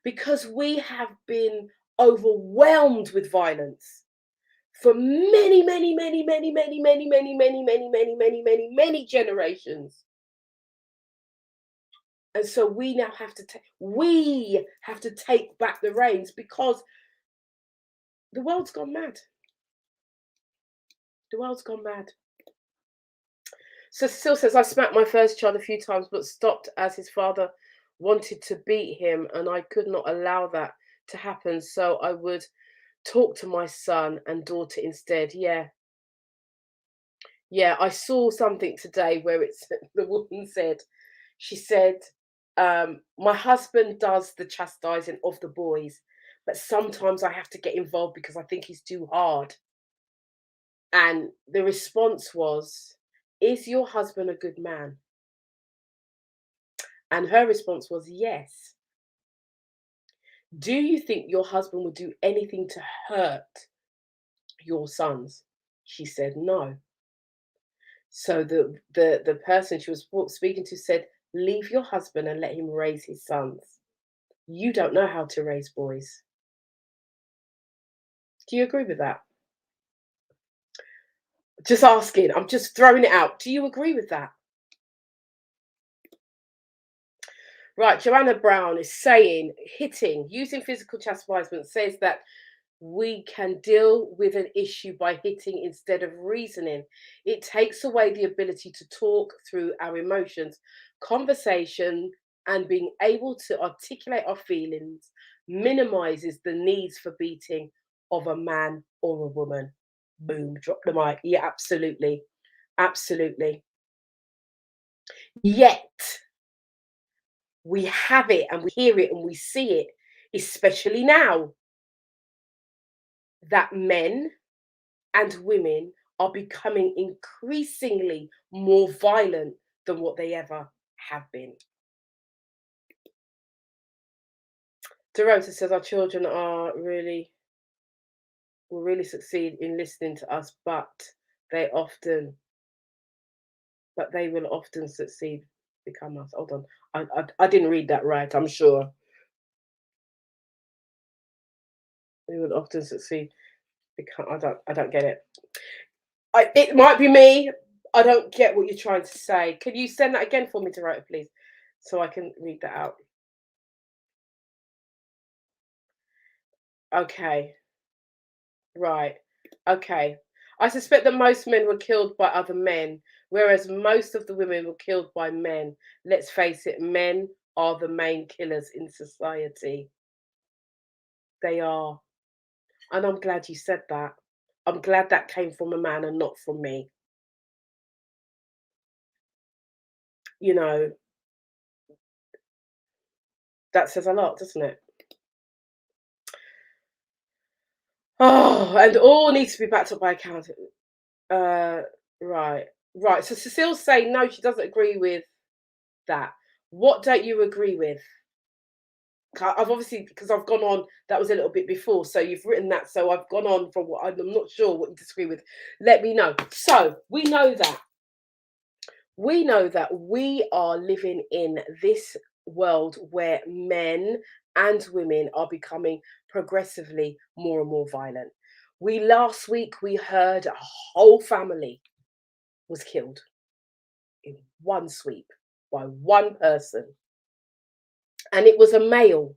because we have been overwhelmed with violence for many, many, many, many, many, many, many, many, many, many, many, many, many generations. And so we now have to take back the reins, because the world's gone mad. The world's gone mad. So Cecile says, I smacked my first child a few times, but stopped as his father wanted to beat him, and I could not allow that to happen. So I would talk to my son and daughter instead. Yeah, I saw something today where it's the woman said, she said, my husband does the chastising of the boys, but sometimes I have to get involved because I think he's too hard. And the response was, is your husband a good man? And her response was, yes. Do you think your husband would do anything to hurt your sons? She said, no. So the person she was speaking to said, leave your husband and let him raise his sons. You don't know how to raise boys. Do you agree with that? Just asking. I'm just throwing it out. Do you agree with that? Right, Joanna Brown is saying, using physical chastisement says that we can deal with an issue by hitting instead of reasoning. It takes away the ability to talk through our emotions. Conversation and being able to articulate our feelings minimizes the needs for beating of a man or a woman. Boom, drop the mic. Yeah, absolutely. Absolutely. Yet, we have it and we hear it and we see it, especially now, that men and women are becoming increasingly more violent than what they ever have been. Dorota says our children will really succeed in listening to us, but they will often succeed become us. Hold on, I didn't read that right. I'm sure they will often succeed become. I don't get it. It might be me. I don't get what you're trying to say. Can you send that again for me, Dorota, please, so I can read that out? Okay. Right. Okay. I suspect that most men were killed by other men, whereas most of the women were killed by men. Let's face it, men are the main killers in society. They are. And I'm glad you said that. I'm glad that came from a man and not from me. You know, that says a lot, doesn't it? Oh, and all needs to be backed up by accounting. Right. Right. So Cecile's saying no, she doesn't agree with that. What don't you agree with? I've obviously, because I've gone on, that was a little bit before, so you've written that, so I've gone on from what I'm not sure what you disagree with. Let me know. So we know that We know that we are living in this world where men and women are becoming progressively more and more violent. Last week we heard a whole family was killed in one sweep by one person, and it was a male,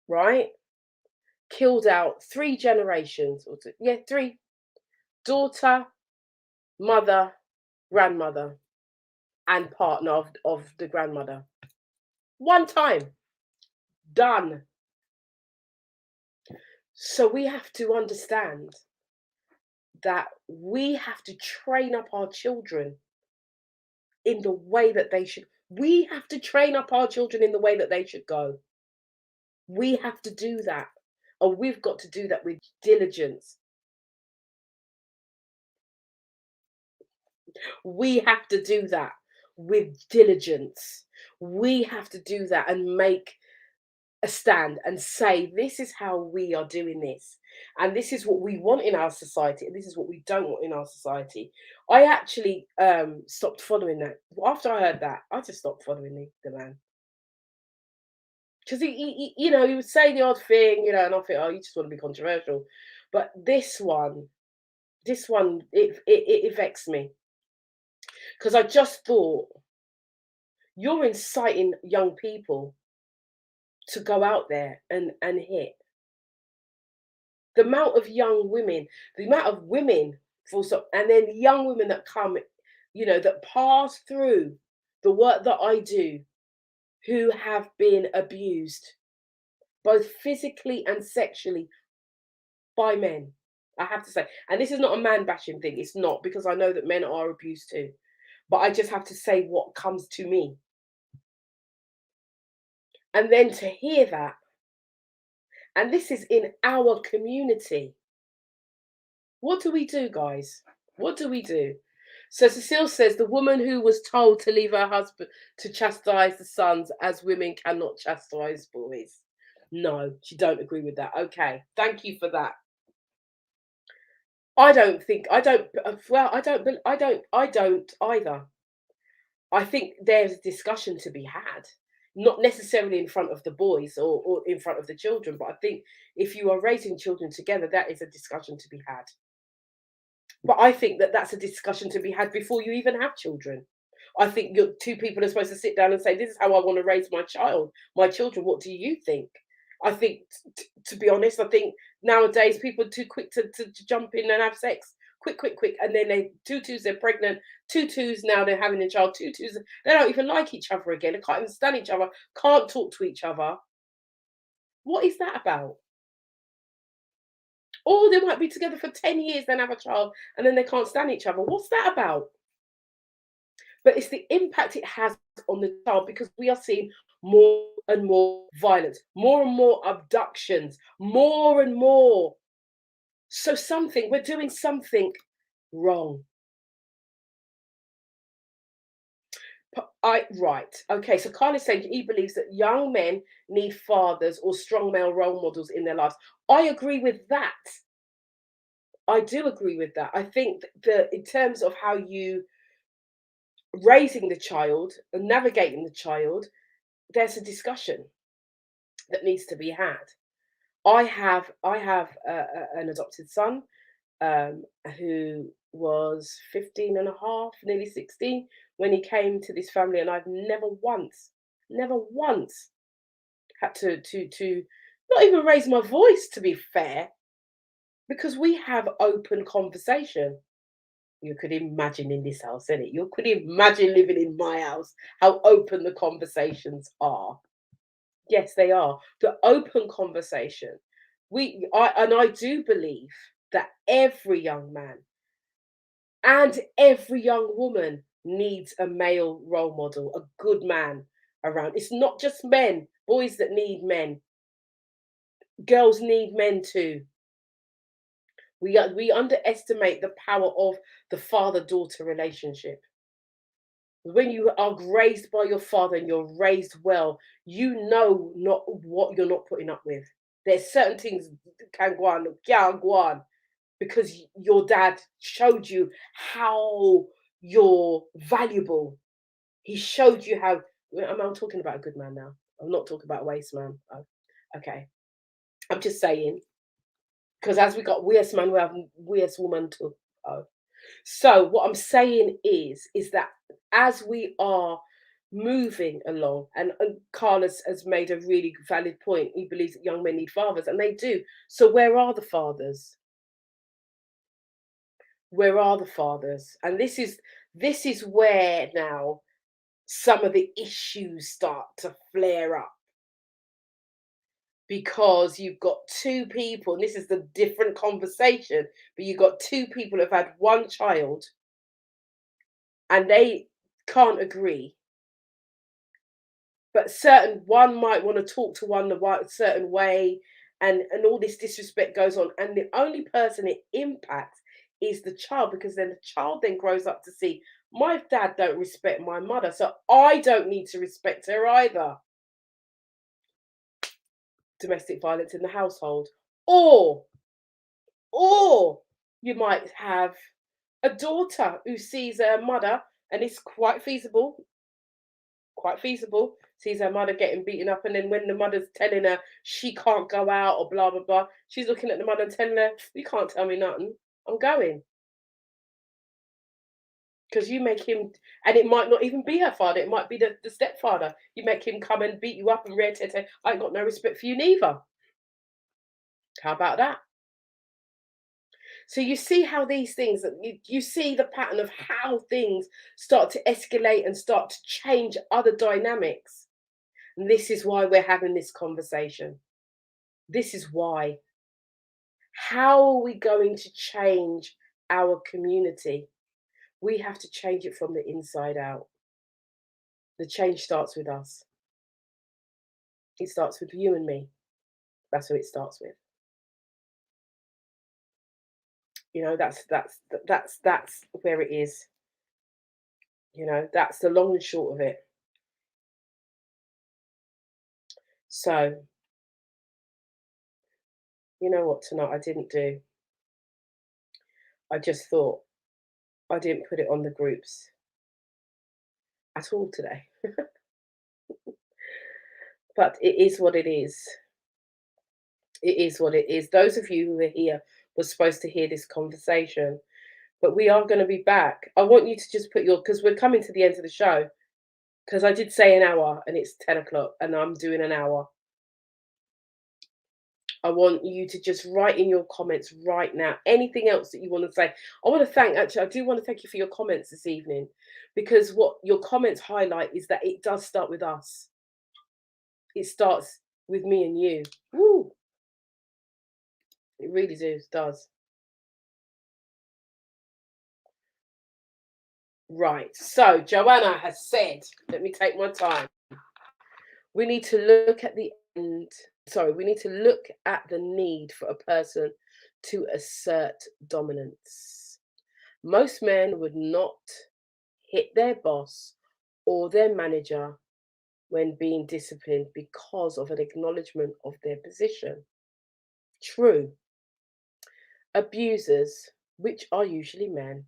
right? Killed out three generations, or two, yeah, three: daughter, mother, grandmother, and partner of the grandmother. One time, done. So we have to understand that we have to train up our children in the way that they should. We have to train up our children in the way that they should go. We have to do that. And we've got to do that with diligence. We have to do that with diligence. We have to do that and make a stand and say, this is how we are doing this. And this is what we want in our society. And this is what we don't want in our society. I actually stopped following that. After I heard that, I just stopped following the man. Because he would say the odd thing, and I think, oh, you just want to be controversial. But this one, it vexed me. Because I just thought, you're inciting young people to go out there and hit. The amount of young women, the amount of women, full stop, and then young women that come, that pass through the work that I do, who have been abused, both physically and sexually, by men. I have to say, and this is not a man bashing thing. It's not, because I know that men are abused too. But I just have to say what comes to me. And then to hear that, and this is in our community. What do we do, guys? What do we do? So Cecile says, the woman who was told to leave her husband to chastise the sons, as women cannot chastise boys. No, she don't agree with that. Okay, thank you for that. I don't either. I think there's a discussion to be had, not necessarily in front of the boys or in front of the children, but I think if you are raising children together, that is a discussion to be had. But I think that that's a discussion to be had before you even have children. I think two people are supposed to sit down and say, this is how I want to raise my children. What do you think? I think, to be honest, I think nowadays people are too quick to jump in and have sex. Quick. And then they're pregnant. Now they're having a child. They don't even like each other again. They can't even stand each other. Can't talk to each other. What is that about? Or they might be together for 10 years, then have a child, and then they can't stand each other. What's that about? But it's the impact it has on the child, because we are seeing more and more violence, more and more abductions, more and more. So we're doing something wrong. Right. Okay, so Carl is saying he believes that young men need fathers or strong male role models in their lives. I agree with that. I do agree with that. I think that in terms of how you raising the child and navigating the child, there's a discussion that needs to be had. I have an adopted son who was 15 and a half, nearly 16 when he came to this family, and I've never once had to not even raise my voice, to be fair, because we have open conversation. You could imagine in this house, innit? You could imagine living in my house, how open the conversations are. Yes, they are. The open conversation. I do believe that every young man and every young woman needs a male role model, a good man around. It's not just men, boys that need men. Girls need men too. We underestimate the power of the father-daughter relationship. When you are raised by your father and you're raised well, you know not what you're not putting up with. There's certain things can't go on, because your dad showed you how you're valuable. He showed you how. I'm talking about a good man now. I'm not talking about a waste man. Oh, okay. I'm just saying, because as we got worse man, we have worse woman too. Oh. So what I'm saying is that as we are moving along, and Carlos has made a really valid point. He believes that young men need fathers, and they do. So where are the fathers? Where are the fathers? And this is where now some of the issues start to flare up, because you've got two people, and this is the different conversation, but you've got two people who've had one child and they can't agree. But certain one might want to talk to one a certain way, and all this disrespect goes on. And the only person it impacts is the child, because then the child then grows up to see my dad don't respect my mother, so I don't need to respect her either. Domestic violence in the household. Or you might have a daughter who sees her mother, and it's quite feasible, sees her mother getting beaten up, and then when the mother's telling her she can't go out or blah blah blah, she's looking at the mother and telling her, "You can't tell me nothing. I'm going." Because you make him, and it might not even be her father, it might be the stepfather. You make him come and beat you up and red tete. I ain't got no respect for you neither. How about that? So you see how these things, you see the pattern of how things start to escalate and start to change other dynamics. And this is why we're having this conversation. This is why. How are we going to change our community? We have to change it from the inside out. The change starts with us. It starts with you and me. That's who it starts with. You know, that's where it is. You know, that's the long and short of it. So, you know what tonight I didn't do? I just thought I didn't put it on the groups at all today. But it is what it is. It is what it is. Those of you who are here were supposed to hear this conversation, but we are going to be back. I want you to just put your, because we're coming to the end of the show, because I did say an hour and it's 10 o'clock and I'm doing an hour. I want you to just write in your comments right now anything else that you want to say. I want to I do want to thank you for your comments this evening, because what your comments highlight is that it does start with us. It starts with me and you. Woo. It really does. Right. So Joanna has said, let me take my time. We need to look at the end. Sorry, we need to look at the need for a person to assert dominance. Most men would not hit their boss or their manager when being disciplined because of an acknowledgement of their position. True. Abusers, which are usually men,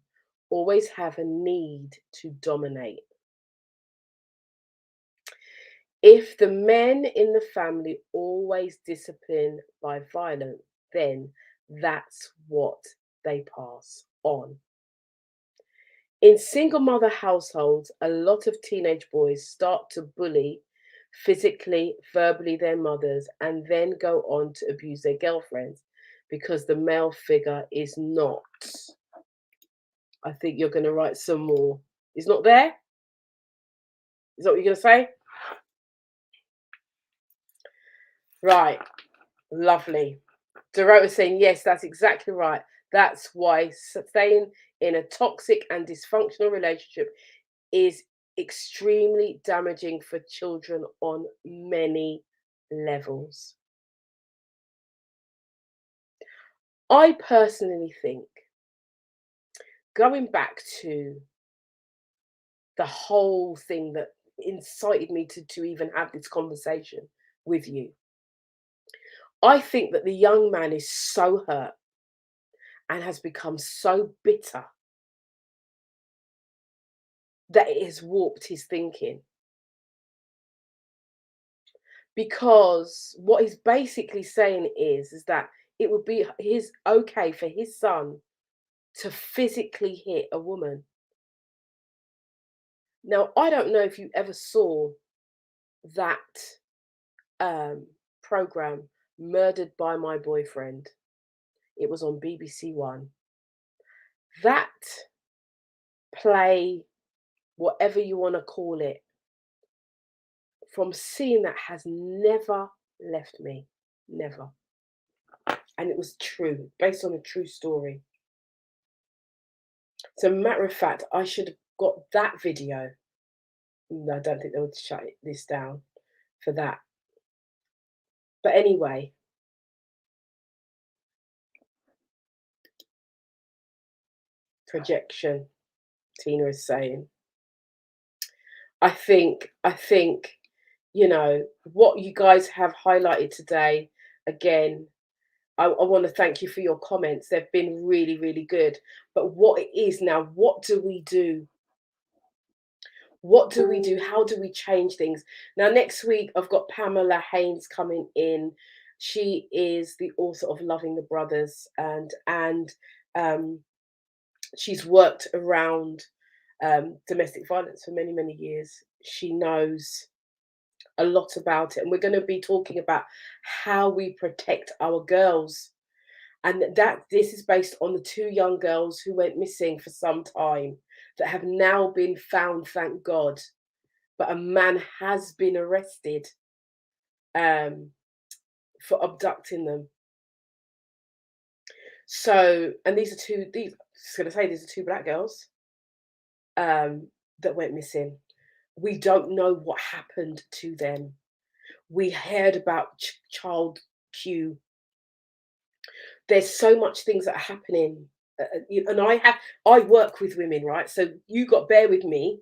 always have a need to dominate. If the men in the family always discipline by violence, then that's what they pass on. In single mother households, a lot of teenage boys start to bully physically, verbally their mothers, and then go on to abuse their girlfriends because the male figure is not. I think you're going to write some more. Is not there? Is that what you're going to say? Right. Lovely. Dorota saying, yes, that's exactly right. That's why staying in a toxic and dysfunctional relationship is extremely damaging for children on many levels. I personally think, going back to the whole thing that incited me to even have this conversation with you, I think that the young man is so hurt and has become so bitter that it has warped his thinking. Because what he's basically saying is that it would be okay for his son to physically hit a woman. Now, I don't know if you ever saw that program, Murdered by My Boyfriend. It was on BBC One. That play, whatever you want to call it, from seeing that has never left me. Never. And it was true, based on a true story. As a matter of fact, I should have got that video. No, I don't think they would shut this down for that. But anyway, projection, Tina is saying. I think, you know, what you guys have highlighted today, again, I want to thank you for your comments. They've been really, really good. But what it is now, what do we do? What do we do? How do we change things? Now, next week, I've got Pamela Haynes coming in. She is the author of Loving the Brothers, and she's worked around domestic violence for many, many years. She knows a lot about it. And we're going to be talking about how we protect our girls. And that this is based on the 2 young girls who went missing for some time that have now been found, thank God. But a man has been arrested for abducting them. So, and these are 2 black girls that went missing. We don't know what happened to them. We heard about child Q. There's so much things that are happening, and I work with women, right? So you got bear with me,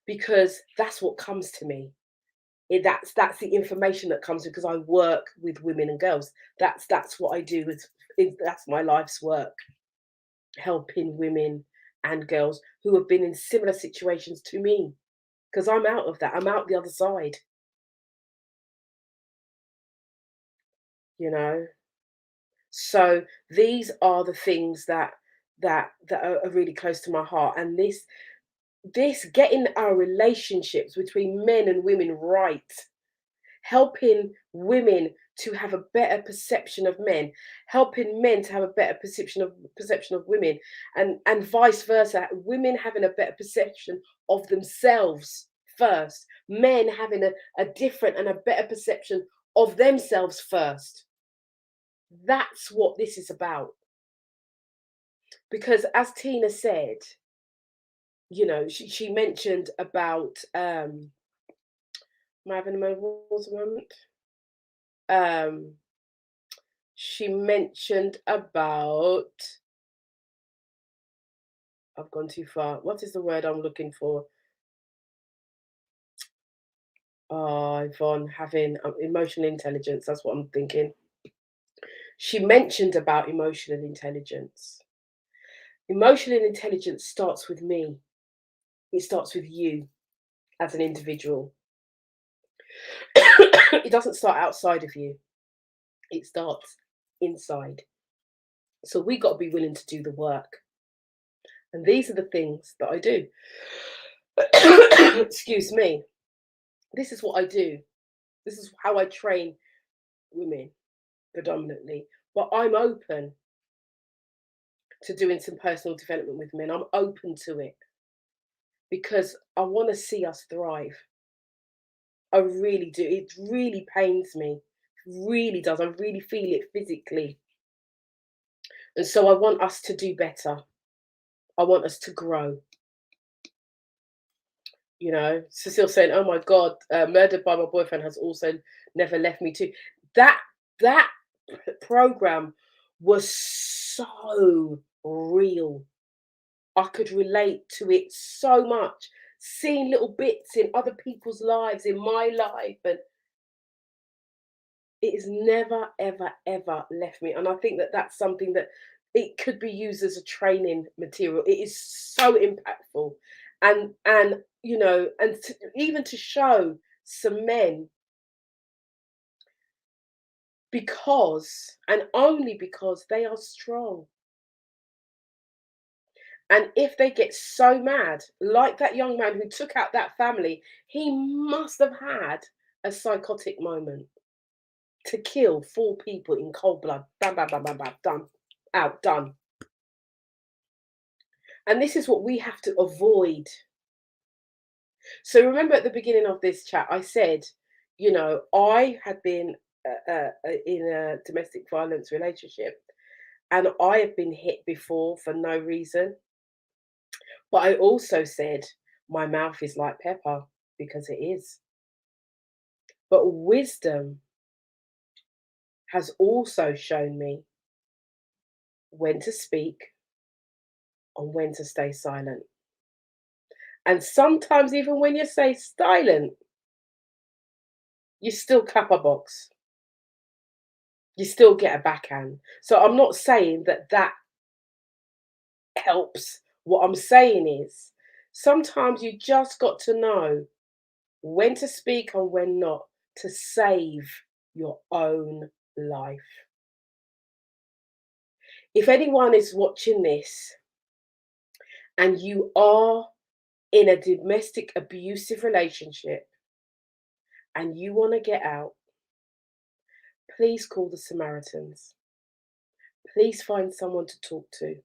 because that's what comes to me. That's the information that comes because I work with women and girls. That's what I do. That's my life's work, helping women and girls who have been in similar situations to me, because I'm out of that. I'm out the other side. You know. So these are the things that are really close to my heart, and this getting our relationships between men and women right, helping women to have a better perception of men, helping men to have a better perception of women, and vice versa, women having a better perception of themselves first, men having a different and a better perception of themselves first. That's what this is about. Because as Tina said, you know, she mentioned about am I having a moment? She mentioned about, I've gone too far. What is the word I'm looking for? Oh, Yvonne, having emotional intelligence. That's what I'm thinking. She mentioned about emotional intelligence. Emotional intelligence starts with me. It starts with you as an individual. It doesn't start outside of you. It starts inside. So we got to be willing to do the work. And these are the things that I do. Excuse me. This is what I do. This is how I train women predominantly. But I'm open to doing some personal development with men. I'm open to it because I want to see us thrive. I really do. It really pains me. It really does. I really feel it physically. And so I want us to do better. I want us to grow. You know, Cecile saying, "Oh my God, Murdered by My Boyfriend has also never left me too." That program was so real. I could relate to it so much. Seeing little bits in other people's lives, in my life, and it has never, ever, ever left me. And I think that that's something that it could be used as a training material. It is so impactful. and you know, and even to show some men, because and only because they are strong. And if they get so mad, like that young man who took out that family, he must have had a psychotic moment to kill 4 people in cold blood. Bam, bam, bam, bam, bam, done. Out, done. And this is what we have to avoid. So remember at the beginning of this chat, I said, you know, I had been in a domestic violence relationship, and I have been hit before for no reason. But I also said my mouth is like pepper, because it is. But wisdom has also shown me when to speak and when to stay silent. And sometimes, even when you say silent, you still clap a box. You still get a backhand. So I'm not saying that that helps. What I'm saying is sometimes you just got to know when to speak and when not, to save your own life. If anyone is watching this and you are in a domestic abusive relationship and you want to get out, please call the Samaritans. Please find someone to talk to.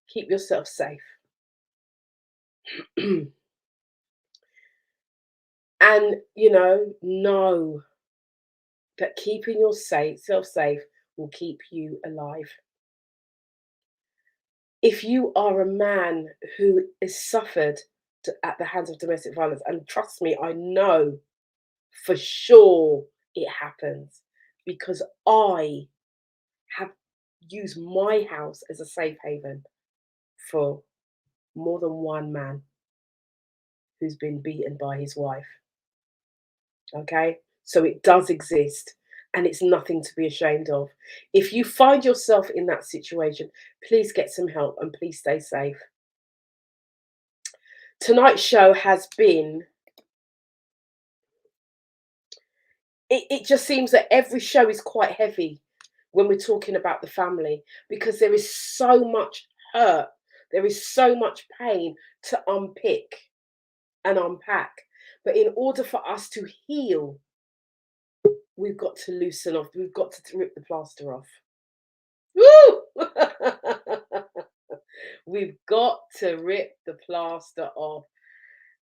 Keep yourself safe. And, you know that keeping yourself safe will keep you alive. If you are a man who is suffered at the hands of domestic violence, and trust me, I know for sure it happens, because I have used my house as a safe haven for more than one man who's been beaten by his wife. Okay? So it does exist, and it's nothing to be ashamed of. If you find yourself in that situation, please get some help and please stay safe. Tonight's show has been, it just seems that every show is quite heavy when we're talking about the family, because there is so much hurt, there is so much pain to unpick and unpack. But in order for us to heal, we've got to loosen off, we've got to rip the plaster off. Woo! We've got to rip the plaster off.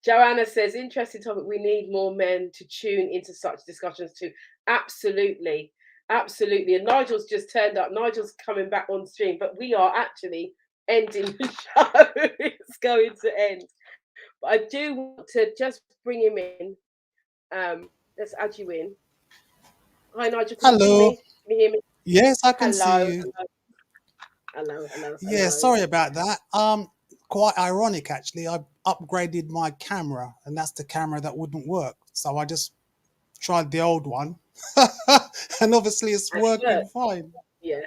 Joanna says, interesting topic. We need more men to tune into such discussions too. Absolutely. Absolutely. And Nigel's just turned up. Nigel's coming back on stream, but we are actually ending the show. It's going to end. But I do want to just bring him in. Let's add you in. Hi, Nigel. Can you hear Hello. me? Can you hear me? Yes, I can see Hello. you. Hello. Sorry about that. Quite ironic actually. I upgraded my camera, and that's the camera that wouldn't work. So I just tried the old one, and obviously it's And it working worked. fine. Yeah,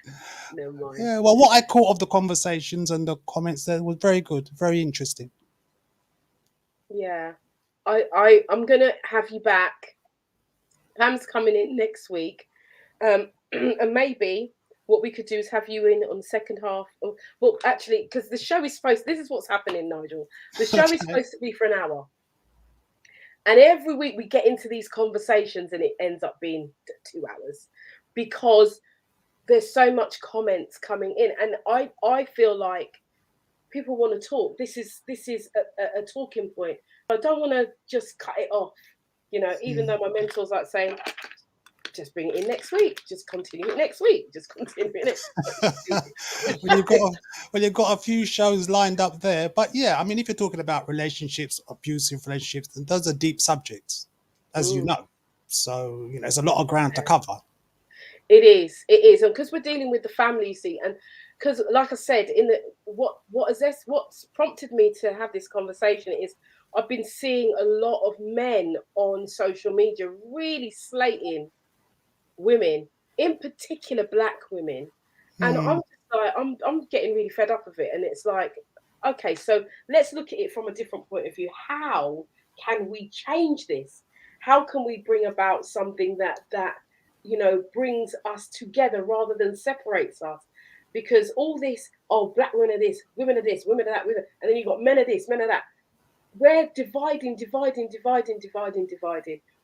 never mind. Yeah. Well, what I caught of the conversations and the comments there was very good, very interesting. Yeah. I'm gonna have you back. Pam's coming in next week. And maybe what we could do is have you in on the second half. Well, actually, because the show is this is what's happening, Nigel. The show is Okay. supposed to be for an hour. And every week we get into these conversations and it ends up being 2 hours, because there's so much comments coming in. And I feel like people want to talk. This is a talking point. I don't want to just cut it off, even though my mentor's like saying, just bring it in next week, just continue it next week, just continue it next week. Well, you've got a few shows lined up there, but yeah, I mean, if you're talking about relationships, abusive relationships, and those are deep subjects, as you know. So there's a lot of ground to cover. It is, and because we're dealing with the family, you see, and because, like I said, what's prompted me to have this conversation is I've been seeing a lot of men on social media really slating women, in particular black women, And Mm, I'm just like, I'm getting really fed up of it. And it's like, okay, so let's look at it from a different point of view. How can we change this? How can we bring about something that brings us together rather than separates us? Because all this, oh, black women are this, women are that, and then you've got men are this, men are that. We're dividing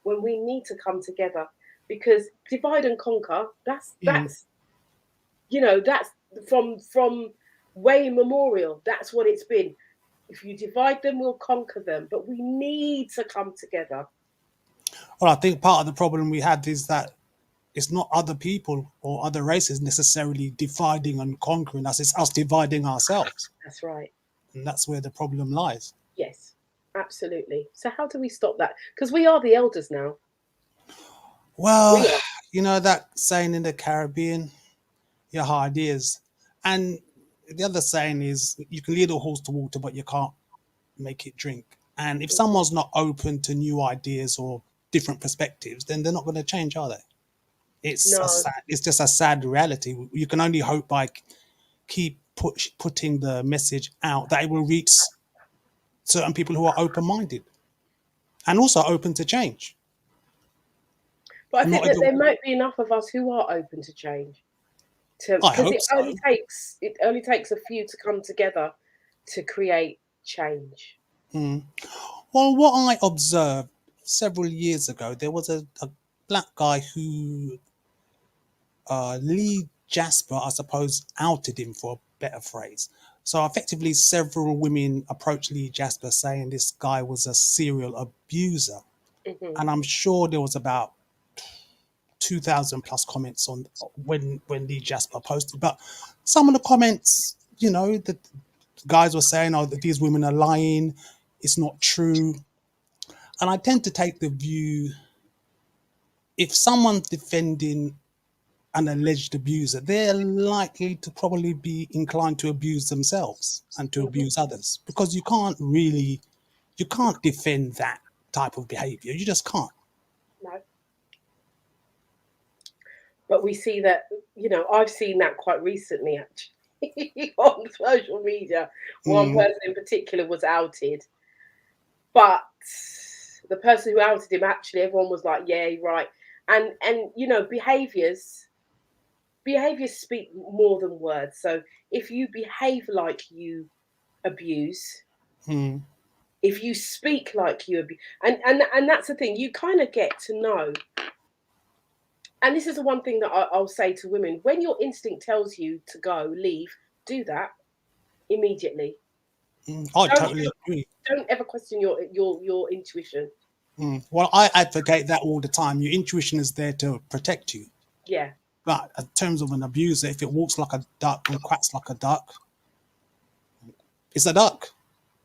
when we need to come together. Because divide and conquer, that's mm. that's from way immemorial. That's what it's been. If you divide them, we'll conquer them. But we need to come together. Well, I think part of the problem we had is that it's not other people or other races necessarily dividing and conquering us. It's us dividing ourselves. That's right. And that's where the problem lies. Yes, absolutely. So how do we stop that? Because we are the elders now. Well, We are. you know that saying in the Caribbean, your ideas. And the other saying is you can lead a horse to water, but you can't make it drink. And if someone's not open to new ideas or different perspectives, then they're not going to change, are they? No, It's just a sad reality. You can only hope by keep putting the message out that it will reach certain people who are open-minded and also open to change. but I And think not that again, there might be enough of us who are open to change. To I because hope so. it only takes a few to come together to create change. Mm. Well, what I observed several years ago, there was a black guy who Lee Jasper, I suppose, outed him for a better phrase. So effectively, several women approached Lee Jasper saying this guy was a serial abuser. Hmm. And I'm sure there was about 2,000 plus comments on when Lee Jasper posted. But some of the comments, the guys were saying, oh, that these women are lying. It's not true. And I tend to take the view, if someone's defending an alleged abuser, they're likely to probably be inclined to abuse themselves and to Hmm. abuse others, because you can't defend that type of behavior. You just can't. No, but we see that I've seen that quite recently actually on social media. One Mm, person in particular was outed, but the person who outed him, actually everyone was like, yeah, you're right. And behaviors speak more than words. So if you behave like you abuse, mm, if you speak like you abuse, and that's the thing, you kind of get to know. And this is the one thing that I'll say to women: when your instinct tells you to go, leave, do that immediately. I Don't totally agree. don't ever question your intuition. Well, I advocate that all the time. Your intuition is there to protect you. Yeah, But in terms of an abuser, if it walks like a duck and quacks like a duck, it's a duck,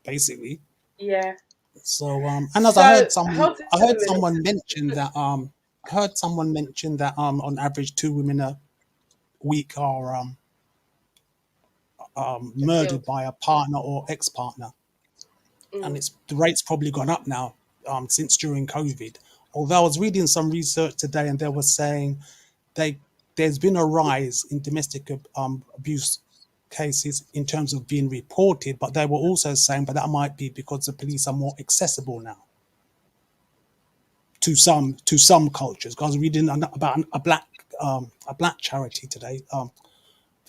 basically. yeah. So, and as So how do I heard women? someone mention that, on average, two women a week are murdered Killed. by a partner or ex-partner, and Mm, it's the rate's probably gone up now since during COVID. Although I was reading some research today, and they were saying they there's been a rise in domestic abuse cases in terms of being reported, but they were also saying, but that might be because the police are more accessible now to some cultures. Because I was reading about a black charity today,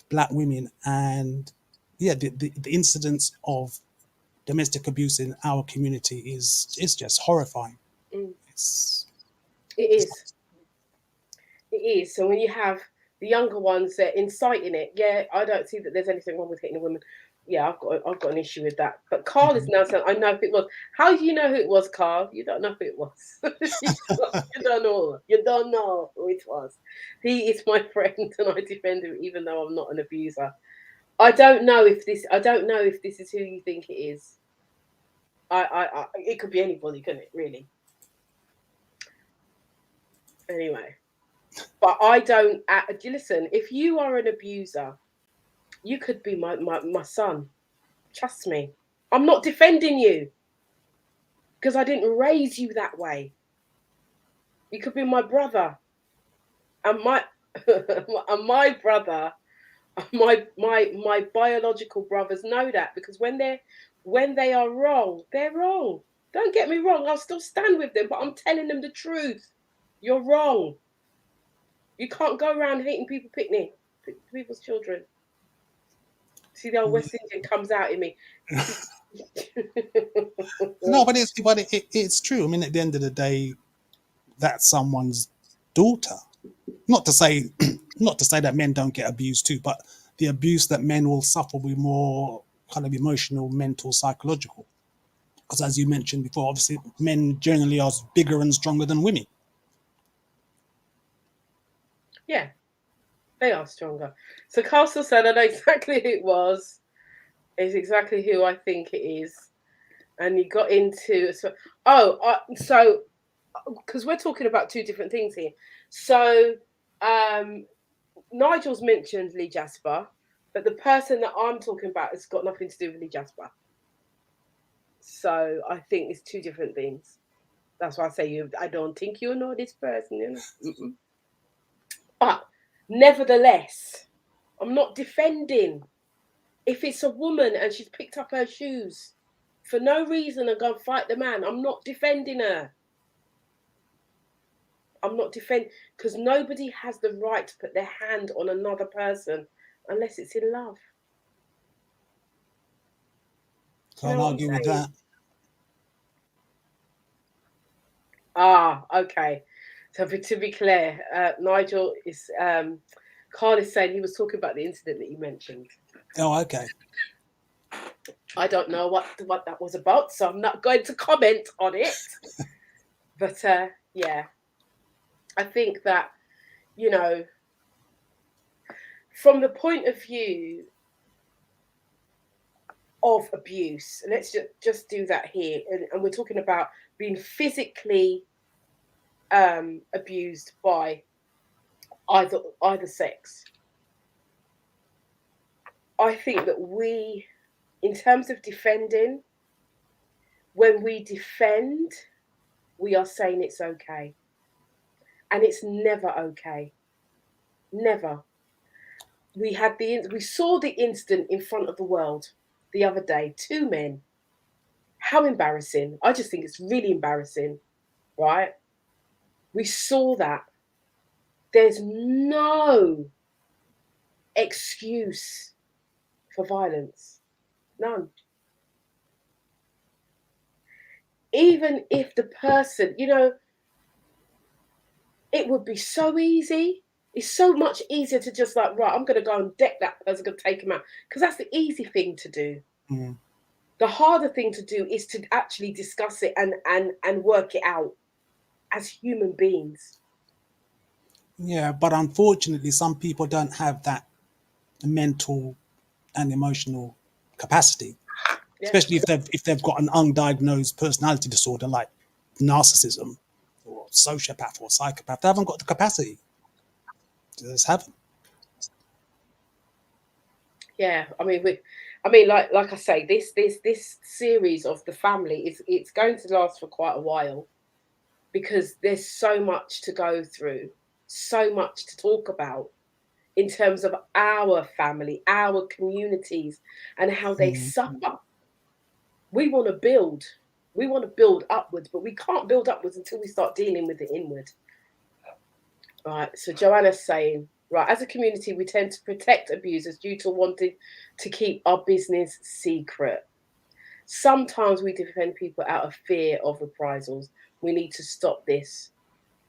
black women, and yeah, the incidence of domestic abuse in our community is just horrifying. mm. It's, It it's is. It is. So when you have the younger ones that inciting it, yeah, I don't see that there's anything wrong with hitting a woman. Yeah, I've got an issue with that. But Carl is now saying, I know who it was. How do you know who it was, Carl? You don't know who it was. You don't know. You don't know who it was. He is my friend, and I defend him, even though I'm not an abuser. I don't know if this is who you think it is. It could be anybody, couldn't it? Really. Anyway. But I don't. Do you listen? If you are an abuser, you could be my son. Trust me. I'm not defending you because I didn't raise you that way. You could be my brother, and my and my brother My biological brothers know that, because when they are wrong, they're wrong. Don't get me wrong, I'll still stand with them, but I'm telling them the truth. You're wrong. You can't go around hating people's children. See, the old West Indian comes out in me. No, but it's true. I mean, at the end of the day, that's someone's daughter. Not to say not to say that men don't get abused too, but the abuse that men will suffer will be more kind of emotional, mental, psychological. Because as you mentioned before, obviously men generally are bigger and stronger than women. Yeah, they are stronger. So Castle said, I know exactly who it was. It's exactly who I think it is. And you got into so because we're talking about two different things here. So Nigel's mentioned Lee Jasper, but the person that I'm talking about has got nothing to do with Lee Jasper. So I think it's two different things. That's why I say I don't think you know this person, you know. Mm-mm. But nevertheless, I'm not defending. If it's a woman and she's picked up her shoes for no reason and go and fight the man, I'm not defending her. I'm not defending, because nobody has the right to put their hand on another person unless it's in love. Can't argue with that. Okay. So to be clear, Nigel is Carl is saying he was talking about the incident that you mentioned. Oh, okay. I don't know what that was about, so I'm not going to comment on it. But yeah, I think that, you know, from the point of view of abuse, let's just do that here, and we're talking about being physically abused by either sex. I think that we, in terms of defending, when we defend, we are saying it's okay. And it's never okay. Never. We saw the incident in front of the world the other day. 2 men. How embarrassing. I just think it's really embarrassing, right? We saw that. There's no excuse for violence. None. Even if the person, you know, it would be so easy. It's so much easier to just like, right, I'm going to go and deck that person, going to take him out. Because that's the easy thing to do. Mm. The harder thing to do is to actually discuss it and work it out as human beings. Yeah, but unfortunately, some people don't have that mental and emotional capacity, especially if they've got an undiagnosed personality disorder like narcissism or sociopath or psychopath. They haven't got the capacity. They just haven't. Yeah, I mean, like I say, this series of the family it's going to last for quite a while, because there's so much to go through, so much to talk about in terms of our family, our communities, and how they suffer. We want to build upwards, but we can't build upwards until we start dealing with the inward. Right. So Joanna's saying, right, as a community, we tend to protect abusers due to wanting to keep our business secret. Sometimes we defend people out of fear of reprisals. We need to stop this.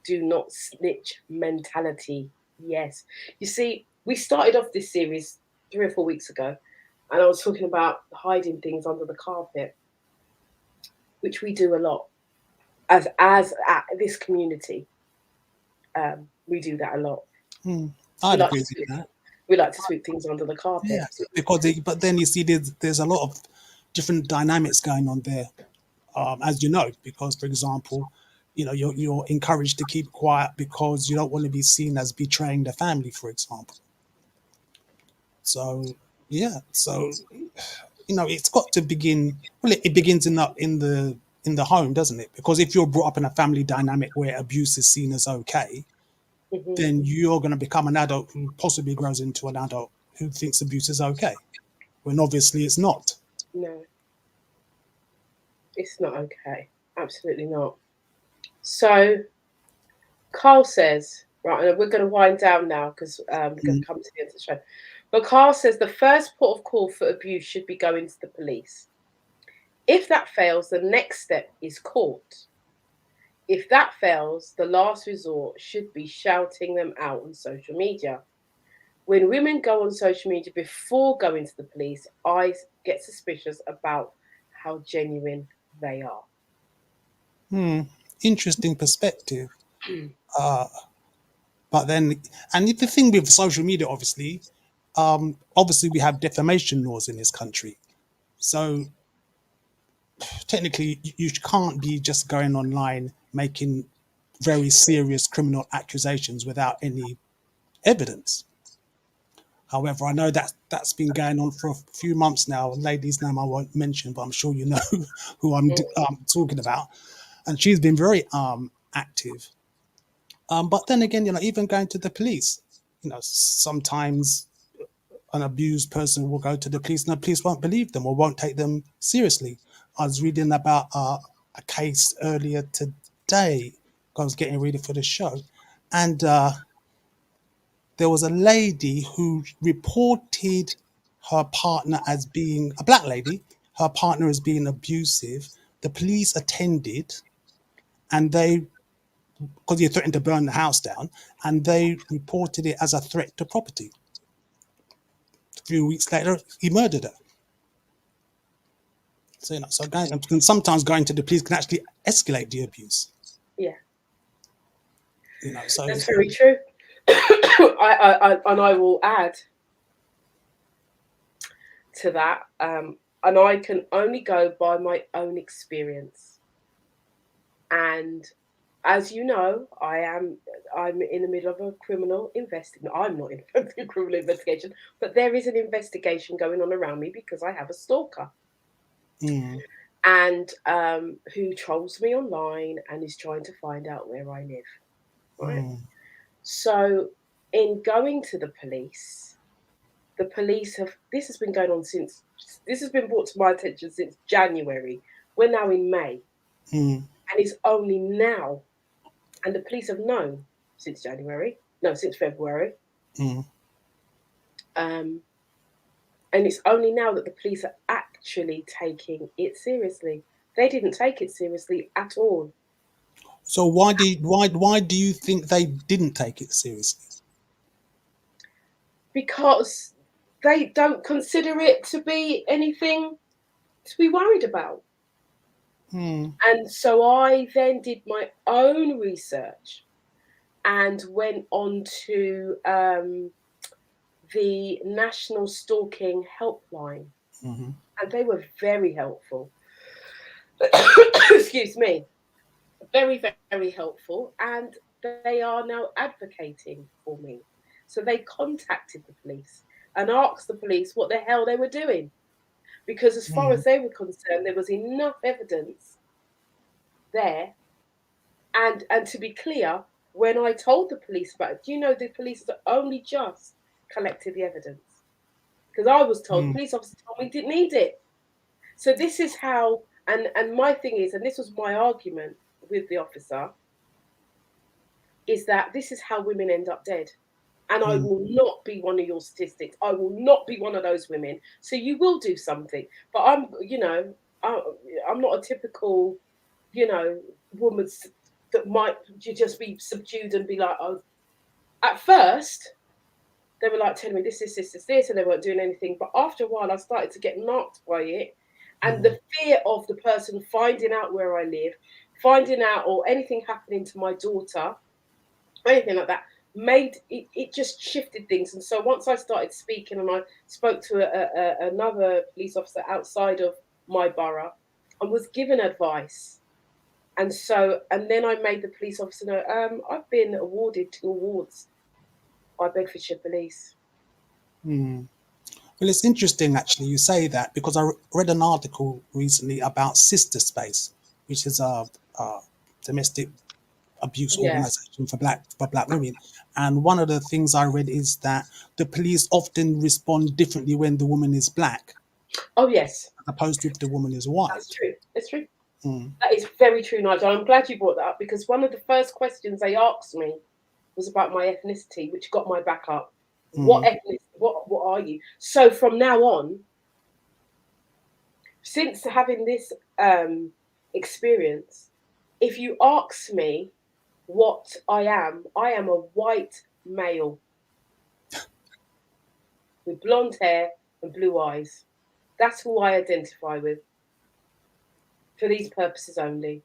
Do not snitch mentality. Yes. You see, we started off this series 3 or 4 weeks ago, and I was talking about hiding things under the carpet, which we do a lot as at this community. We do that a lot. I'd agree with that. We like to sweep things under the carpet. Yeah, but then you see there's a lot of different dynamics going on there, as you know, because, for example, you know, you're encouraged to keep quiet because you don't want to be seen as betraying the family, for example. So, yeah, so, you know, it's got to begin. Well, it begins in the home, doesn't it? Because if you're brought up in a family dynamic where abuse is seen as okay, then you're going to become an adult who possibly grows into an adult who thinks abuse is okay, when obviously it's not. No, it's not okay. Absolutely not. So Carl says, right, and we're going to wind down now because we're going Mm, to come to the end of the show. But Carl says the first port of call for abuse should be going to the police. If that fails, the next step is court. If that fails, the last resort should be shouting them out on social media. When women go on social media before going to the police, I get suspicious about how genuine they are. Interesting perspective. But then, and the thing with social media, obviously we have defamation laws in this country. So technically, you can't be just going online making very serious criminal accusations without any evidence. However, I know that that's been going on for a few months now. A lady's name I won't mention, but I'm sure you know who I'm talking about. And she's been very active. But then again, even going to the police, sometimes an abused person will go to the police and the police won't believe them or won't take them seriously. I was reading about a case earlier today. I was getting ready for the show, and there was a lady who reported her partner as being a black lady, her partner as being abusive. The police attended, and because he threatened to burn the house down, and they reported it as a threat to property. A few weeks later, he murdered her. So, sometimes going to the police can actually escalate the abuse. Yeah, So that's very true. I will add to that, and I can only go by my own experience. And as you know, I'm in the middle of a criminal investigation. I'm not in a criminal investigation, but there is an investigation going on around me because I have a stalker, and who trolls me online and is trying to find out where I live. Right. So, in going to the police have. This has been going on since. This has been brought to my attention since January. We're now in May, and it's only now. And the police have known since January. No, since February. And it's only now that the police are actually taking it seriously. They didn't take it seriously at all. So why do you think they didn't take it seriously? Because they don't consider it to be anything to be worried about. And so I then did my own research and went on to the National Stalking Helpline. And they were very helpful. Excuse me. Very, very helpful. And they are now advocating for me. So they contacted the police and asked the police what the hell they were doing. Because as far as they were concerned, there was enough evidence there. And to be clear, when I told the police about it, do you know the police had only just collected the evidence? Because I was told, the police officer told me didn't need it. So this is how, and my thing is, and this was my argument with the officer, is that this is how women end up dead. And I will not be one of your statistics. I will not be one of those women. So you will do something. But I'm not a typical, woman that might just be subdued and be like, oh. At first, they were like telling me this, and they weren't doing anything. But after a while, I started to get knocked by it. And the fear of the person finding out where I live, finding out or anything happening to my daughter, anything like that, made it just shifted things. And so once I started speaking and I spoke to another police officer outside of my borough and was given advice. And then I made the police officer know, I've been awarded 2 awards by Bedfordshire Police. Well, it's interesting actually you say that, because I read an article recently about Sister Space, which is a domestic abuse Yeah. organization for black women. And one of the things I read is that the police often respond differently when the woman is black, Oh yes, as opposed to if the woman is that's white. true. It's true. Mm. That is very true, Nigel. I'm glad you brought that up because one of the first questions they asked me was about my ethnicity, which got my back up. What Mm. ethnic? What are you? So from now on, since having this experience, if you ask me what I am a white male with blonde hair and blue eyes. That's who I identify with for these purposes only.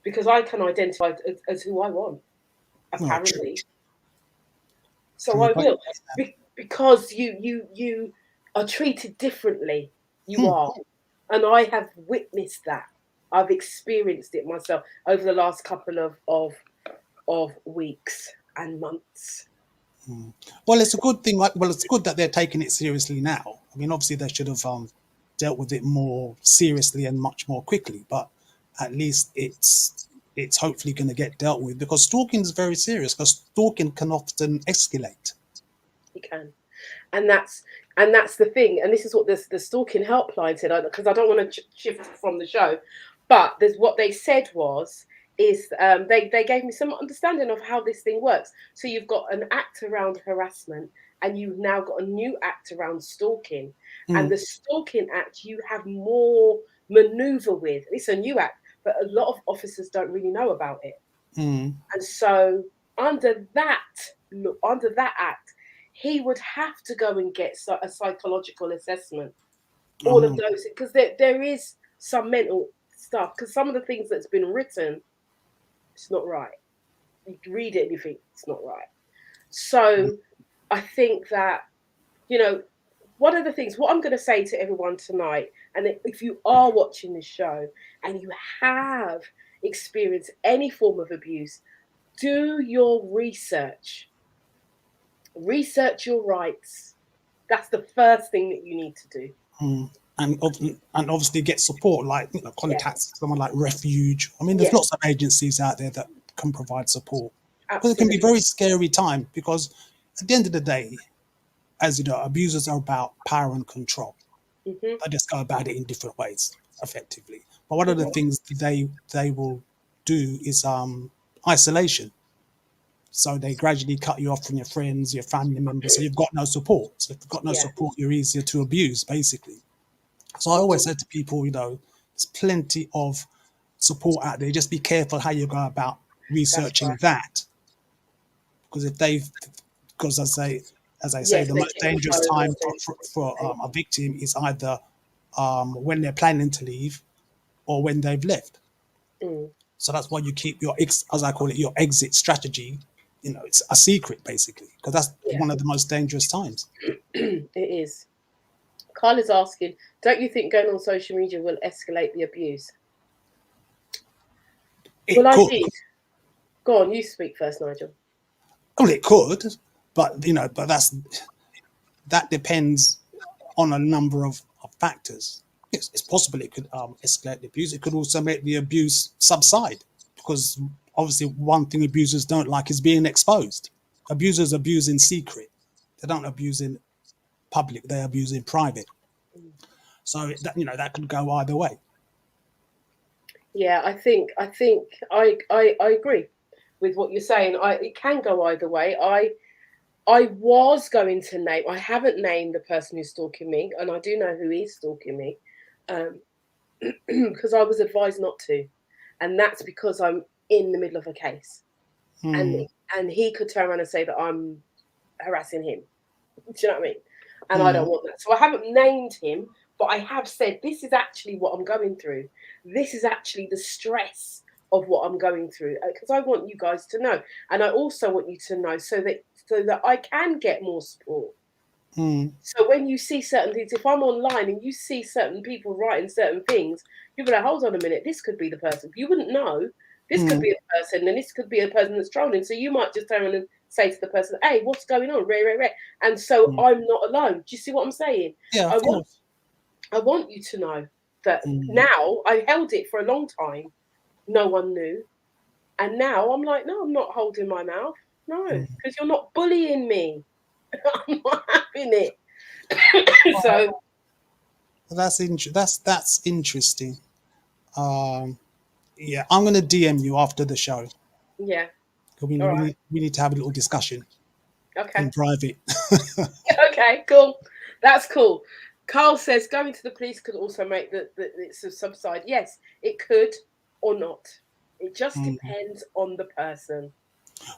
Because I can identify as who I want, Oh, true, apparently. So true. I But will. Because you are treated differently. You mm, are. And I have witnessed that. I've experienced it myself over the last couple of weeks and months. mm. Well, it's a good thing. Like, well, it's good that they're taking it seriously now. I mean, obviously they should have dealt with it more seriously and much more quickly. But at least it's hopefully going to get dealt with, because stalking is very serious. Because stalking can often escalate. You can. and that's the thing. And this is what the stalking helpline said, because I don't want to shift from the show, but there's what they said was is they gave me some understanding of how this thing works. So you've got an act around harassment, and you've now got a new act around stalking. And Mm, the stalking act you have more maneuver with. It's a new act, but a lot of officers don't really know about it. mm, And so under that under that act, he would have to go and get a psychological assessment. All of oh, those, because there is some mental stuff. Because some of the things that's been written, it's not right. You read it and you think it's not right. So I think that, one of the things, what I'm going to say to everyone tonight, and if you are watching this show and you have experienced any form of abuse, do your research. Research your rights. That's the first thing that you need to do. mm. And obviously get support, like contact Yes. someone like Refuge. I mean, there's Yes. lots of agencies out there that can provide support, because it can be a Absolutely. very scary time. Because at the end of the day, as you know, abusers are about power and control. Hmm. They just go about it in different ways, effectively. But one of the Hmm. things they will do is isolation. So they gradually cut you off from your friends, your family members. So you've got no support. So if you've got no Yeah. support, you're easier to abuse, basically. So I always Hmm. say to people, there's plenty of support out there. Just be careful how you go about That's researching right. that, because because as I say, Yes, the they most get your dangerous phone or time they for a victim is either when they're planning to leave or when they've left. Mm, So that's why you keep as I call it, your exit strategy. It's a secret, basically, because that's yeah. one of the most dangerous times. It is. Carl is asking, don't you think going on social media will escalate the abuse? Well, It I could. did. Go on, you speak first, Nigel. Well, it could, but that depends on a number of factors. It's possible it could escalate the abuse. It could also make the abuse subside, because obviously one thing abusers don't like is being exposed. Abusers abuse in secret. They don't abuse in public. They abuse in private. Mm. So that could go either way. Yeah, I think I agree with what you're saying. It can go either way. I was going to name. I haven't named the person who's stalking me, and I do know who is stalking me, um, because I was advised not to, and that's because I'm in the middle of a case, and Mm, and he could turn around and say that I'm harassing him. Do you know what I mean? And I mm, don't want that. So I haven't named him, but I have said this is actually what I'm going through. This is actually the stress of what I'm going through, because I want you guys to know, and I also want you to know so that I can get more support. mm, So when you see certain things, if I'm online and you see certain people writing certain things, you'll be like, hold on a minute, this could be the person. You wouldn't know. This could mm, be a person, and this could be a person that's trolling. So you might just turn around and say to the person, hey, what's going on? Rare, rare, rare. And so mm. I'm not alone. Do you see what I'm saying? Yeah, I of want course. I want you to know that Mm, now I held it for a long time. No one knew. And now I'm like, no, I'm not holding my mouth. No, Mm. because you're not bullying me. I'm not having it. So That's interesting. Um, yeah, I'm gonna DM you after the show. yeah, 'Cause all right, we need to have a little discussion okay. in private. Okay, cool. That's cool. Carl says going to the police could also make the it's a subside. Yes, it could or not. It just Mm. depends on the person.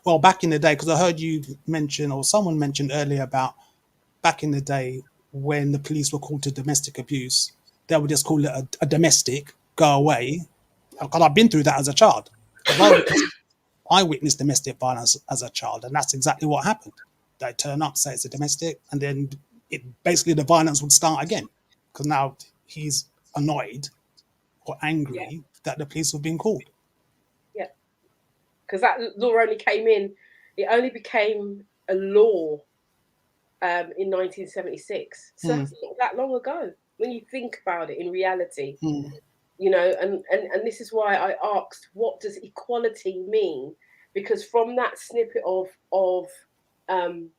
Well, back in the day, because I heard you mention or someone mentioned earlier about back in the day when the police were called to domestic abuse, they would just call it a domestic, go away. Because I've been through that as a child. Because I witnessed domestic violence as a child, and that's exactly what happened. They turn up, say it's a domestic, and then it basically the violence would start again. Because now he's annoyed or Yeah, angry that the police have been called. yeah. Because that law only came in. It only became a law in 1976. So Mm, that's not that long ago when you think about it in reality. mm, You know, and this is why I asked, what does equality mean? Because from that snippet of um,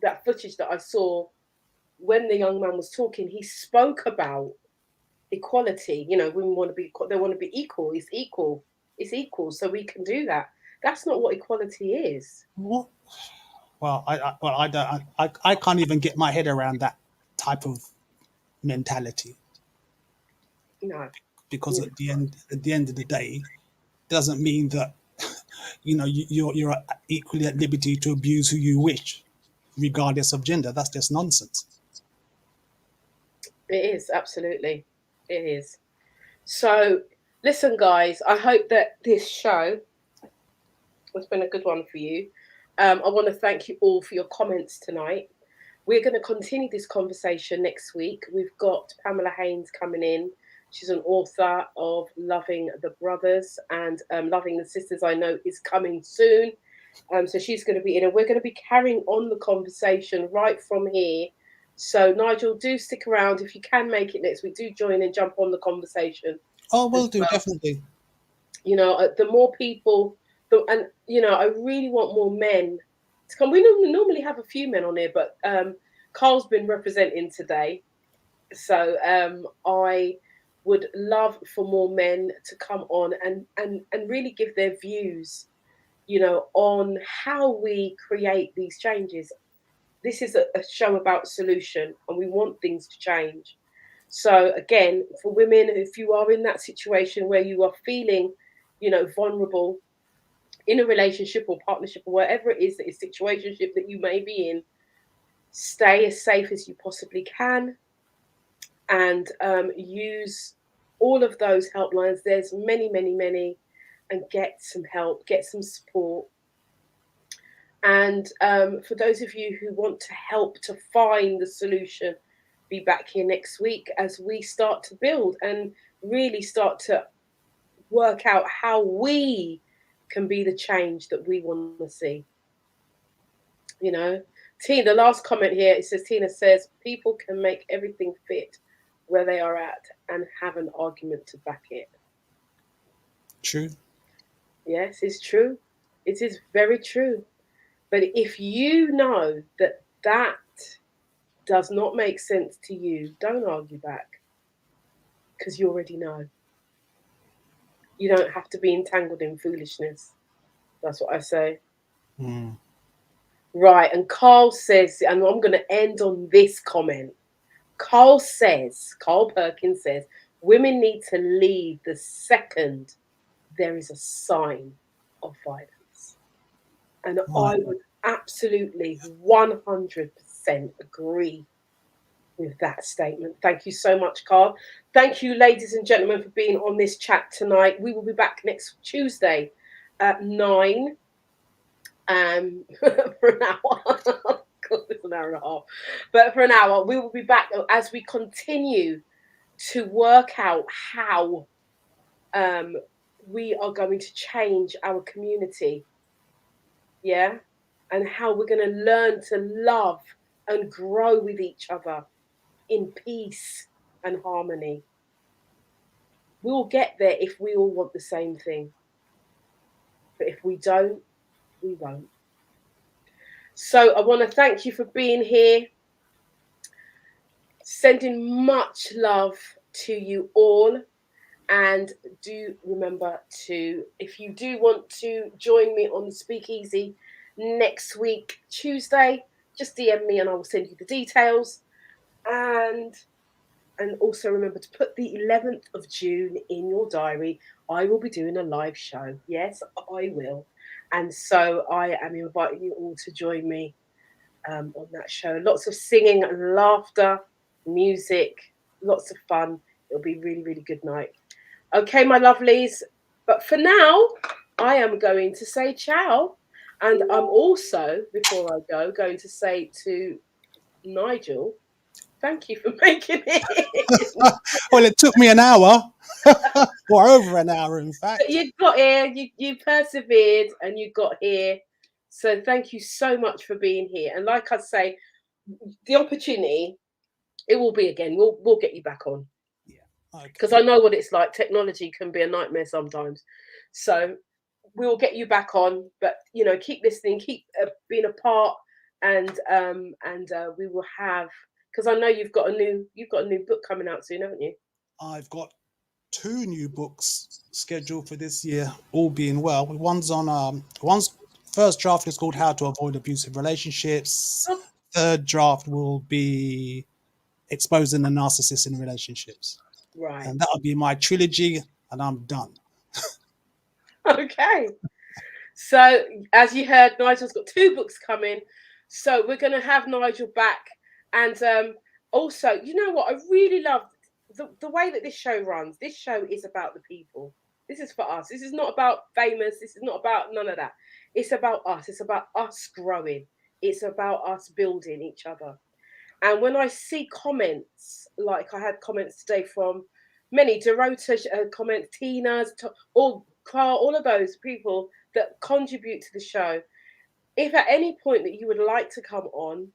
that footage that I saw when the young man was talking, he spoke about equality. You know, women want to be, they want to be equal. It's equal. It's equal, so we can do that. That's not what equality is. what? Well, I don't. I can't even get my head around that type of mentality No. because No. at the end of the day, doesn't mean that you're equally at liberty to abuse who you wish, regardless of gender. That's just nonsense. It is absolutely. It is. So, listen, guys. I hope that this show has been a good one for you. I want to thank you all for your comments tonight. We're going to continue this conversation next week. We've got Pamela Haynes coming in. She's an author of Loving the Brothers and Loving the Sisters, I know, is coming soon. So she's going to be in, and we're going to be carrying on the conversation right from here. So, Nigel, do stick around. If you can make it next week, do join and jump on the conversation Oh, as will do, well. definitely. You know, the more people, and you know, I really want more men to come. We normally have a few men on here, but Carl's been representing today, so I would love for more men to come on and really give their views, you know, on how we create these changes. This is a show about solution, and we want things to change. So again, for women, if you are in that situation where you are feeling, you know, vulnerable in a relationship or partnership or whatever it is that is situationship that you may be in, stay as safe as you possibly can, and use all of those helplines. There's many, many, many, and get some help, get some support. And for those of you who want to help to find the solution, be back here next week as we start to build and really start to work out how we can be the change that we want to see. You know, Tina, the last comment here, it says, Tina says, people can make everything fit where they are at and have an argument to back it. True. Yes, it's true. It is very true. But if you know that that does not make sense to you, don't argue back because you already know. You don't have to be entangled in foolishness. That's what I say. Mm. Right. And Carl says, and I'm going to end on this comment. Carl Perkins says, women need to leave the second there is a sign of violence. And I Right. would absolutely 100% agree with that statement. Thank you so much, Carl. Thank you, ladies and gentlemen, for being on this chat tonight. We will be back next Tuesday at 9 for an hour. God, it's an hour and a half. But for an hour, we will be back as we continue to work out how um, we are going to change our community. Yeah. And how we're going to learn to love and grow with each other in peace and harmony. We will get there if we all want the same thing. But if we don't, we won't. So I want to thank you for being here. Sending much love to you all. And do remember to, if you do want to join me on the Speakeasy next week, Tuesday, just DM me and I will send you the details. And also remember to put the 11th of June in your diary. I will be doing a live show. Yes, I will. And so I am inviting you all to join me on that show. Lots of singing, laughter, music, lots of fun. It'll be really, really good night. Okay, my lovelies. But for now, I am going to say ciao. And I'm also, before I go, going to say to Nigel, thank you for making it. Well, it took me an hour, or over an hour, in fact. But you got here, you persevered, and you got here. So thank you so much for being here. And like I say, the opportunity, it will be again. We'll get you back on. Yeah. Because I know what it's like. Technology can be a nightmare sometimes. So we will get you back on. But keep listening, keep being a part, and we will have. Because I know you've got a new book coming out soon, haven't you? I've got 2 new books scheduled for this year, all being well. One's first draft is called How to Avoid Abusive Relationships. Oh. Third draft will be Exposing the Narcissist in Relationships. Right. And that'll be my trilogy, and I'm done. Okay. So as you heard, Nigel's got 2 books coming. So we're going to have Nigel back. And also, you know what? I really love the way that this show runs. This show is about the people. This is for us. This is not about famous. This is not about none of that. It's about us. It's about us growing. It's about us building each other. And when I see comments, like I had comments today from many, Dorota comments, Tina's, Carl, all of those people that contribute to the show. If at any point that you would like to come on,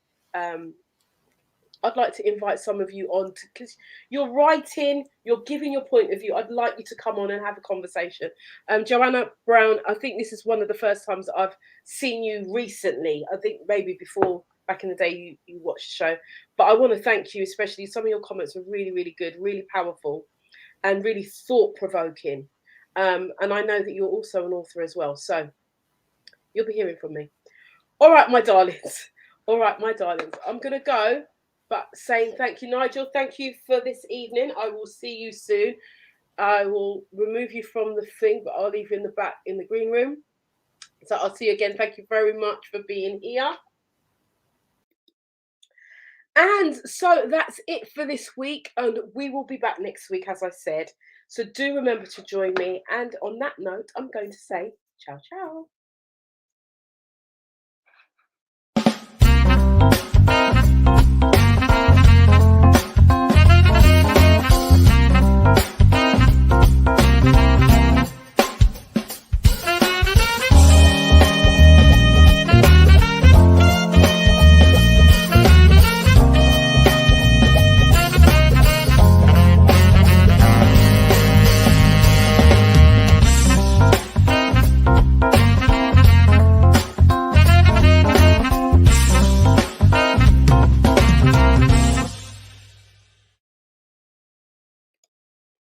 I'd like to invite some of you on because you're writing, you're giving your point of view. I'd like you to come on and have a conversation. Joanna Brown, I think this is one of the first times that I've seen you recently. I think maybe before, back in the day, you watched the show. But I want to thank you, especially some of your comments were really, really good, really powerful, and really thought-provoking. And I know that you're also an author as well. So you'll be hearing from me. All right, my darlings. All right, my darlings. I'm going to go. But saying thank you, Nigel. Thank you for this evening. I will see you soon. I will remove you from the thing, but I'll leave you in the back in the green room. So I'll see you again. Thank you very much for being here. And so that's it for this week. And we will be back next week, as I said. So do remember to join me. And on that note, I'm going to say ciao, ciao.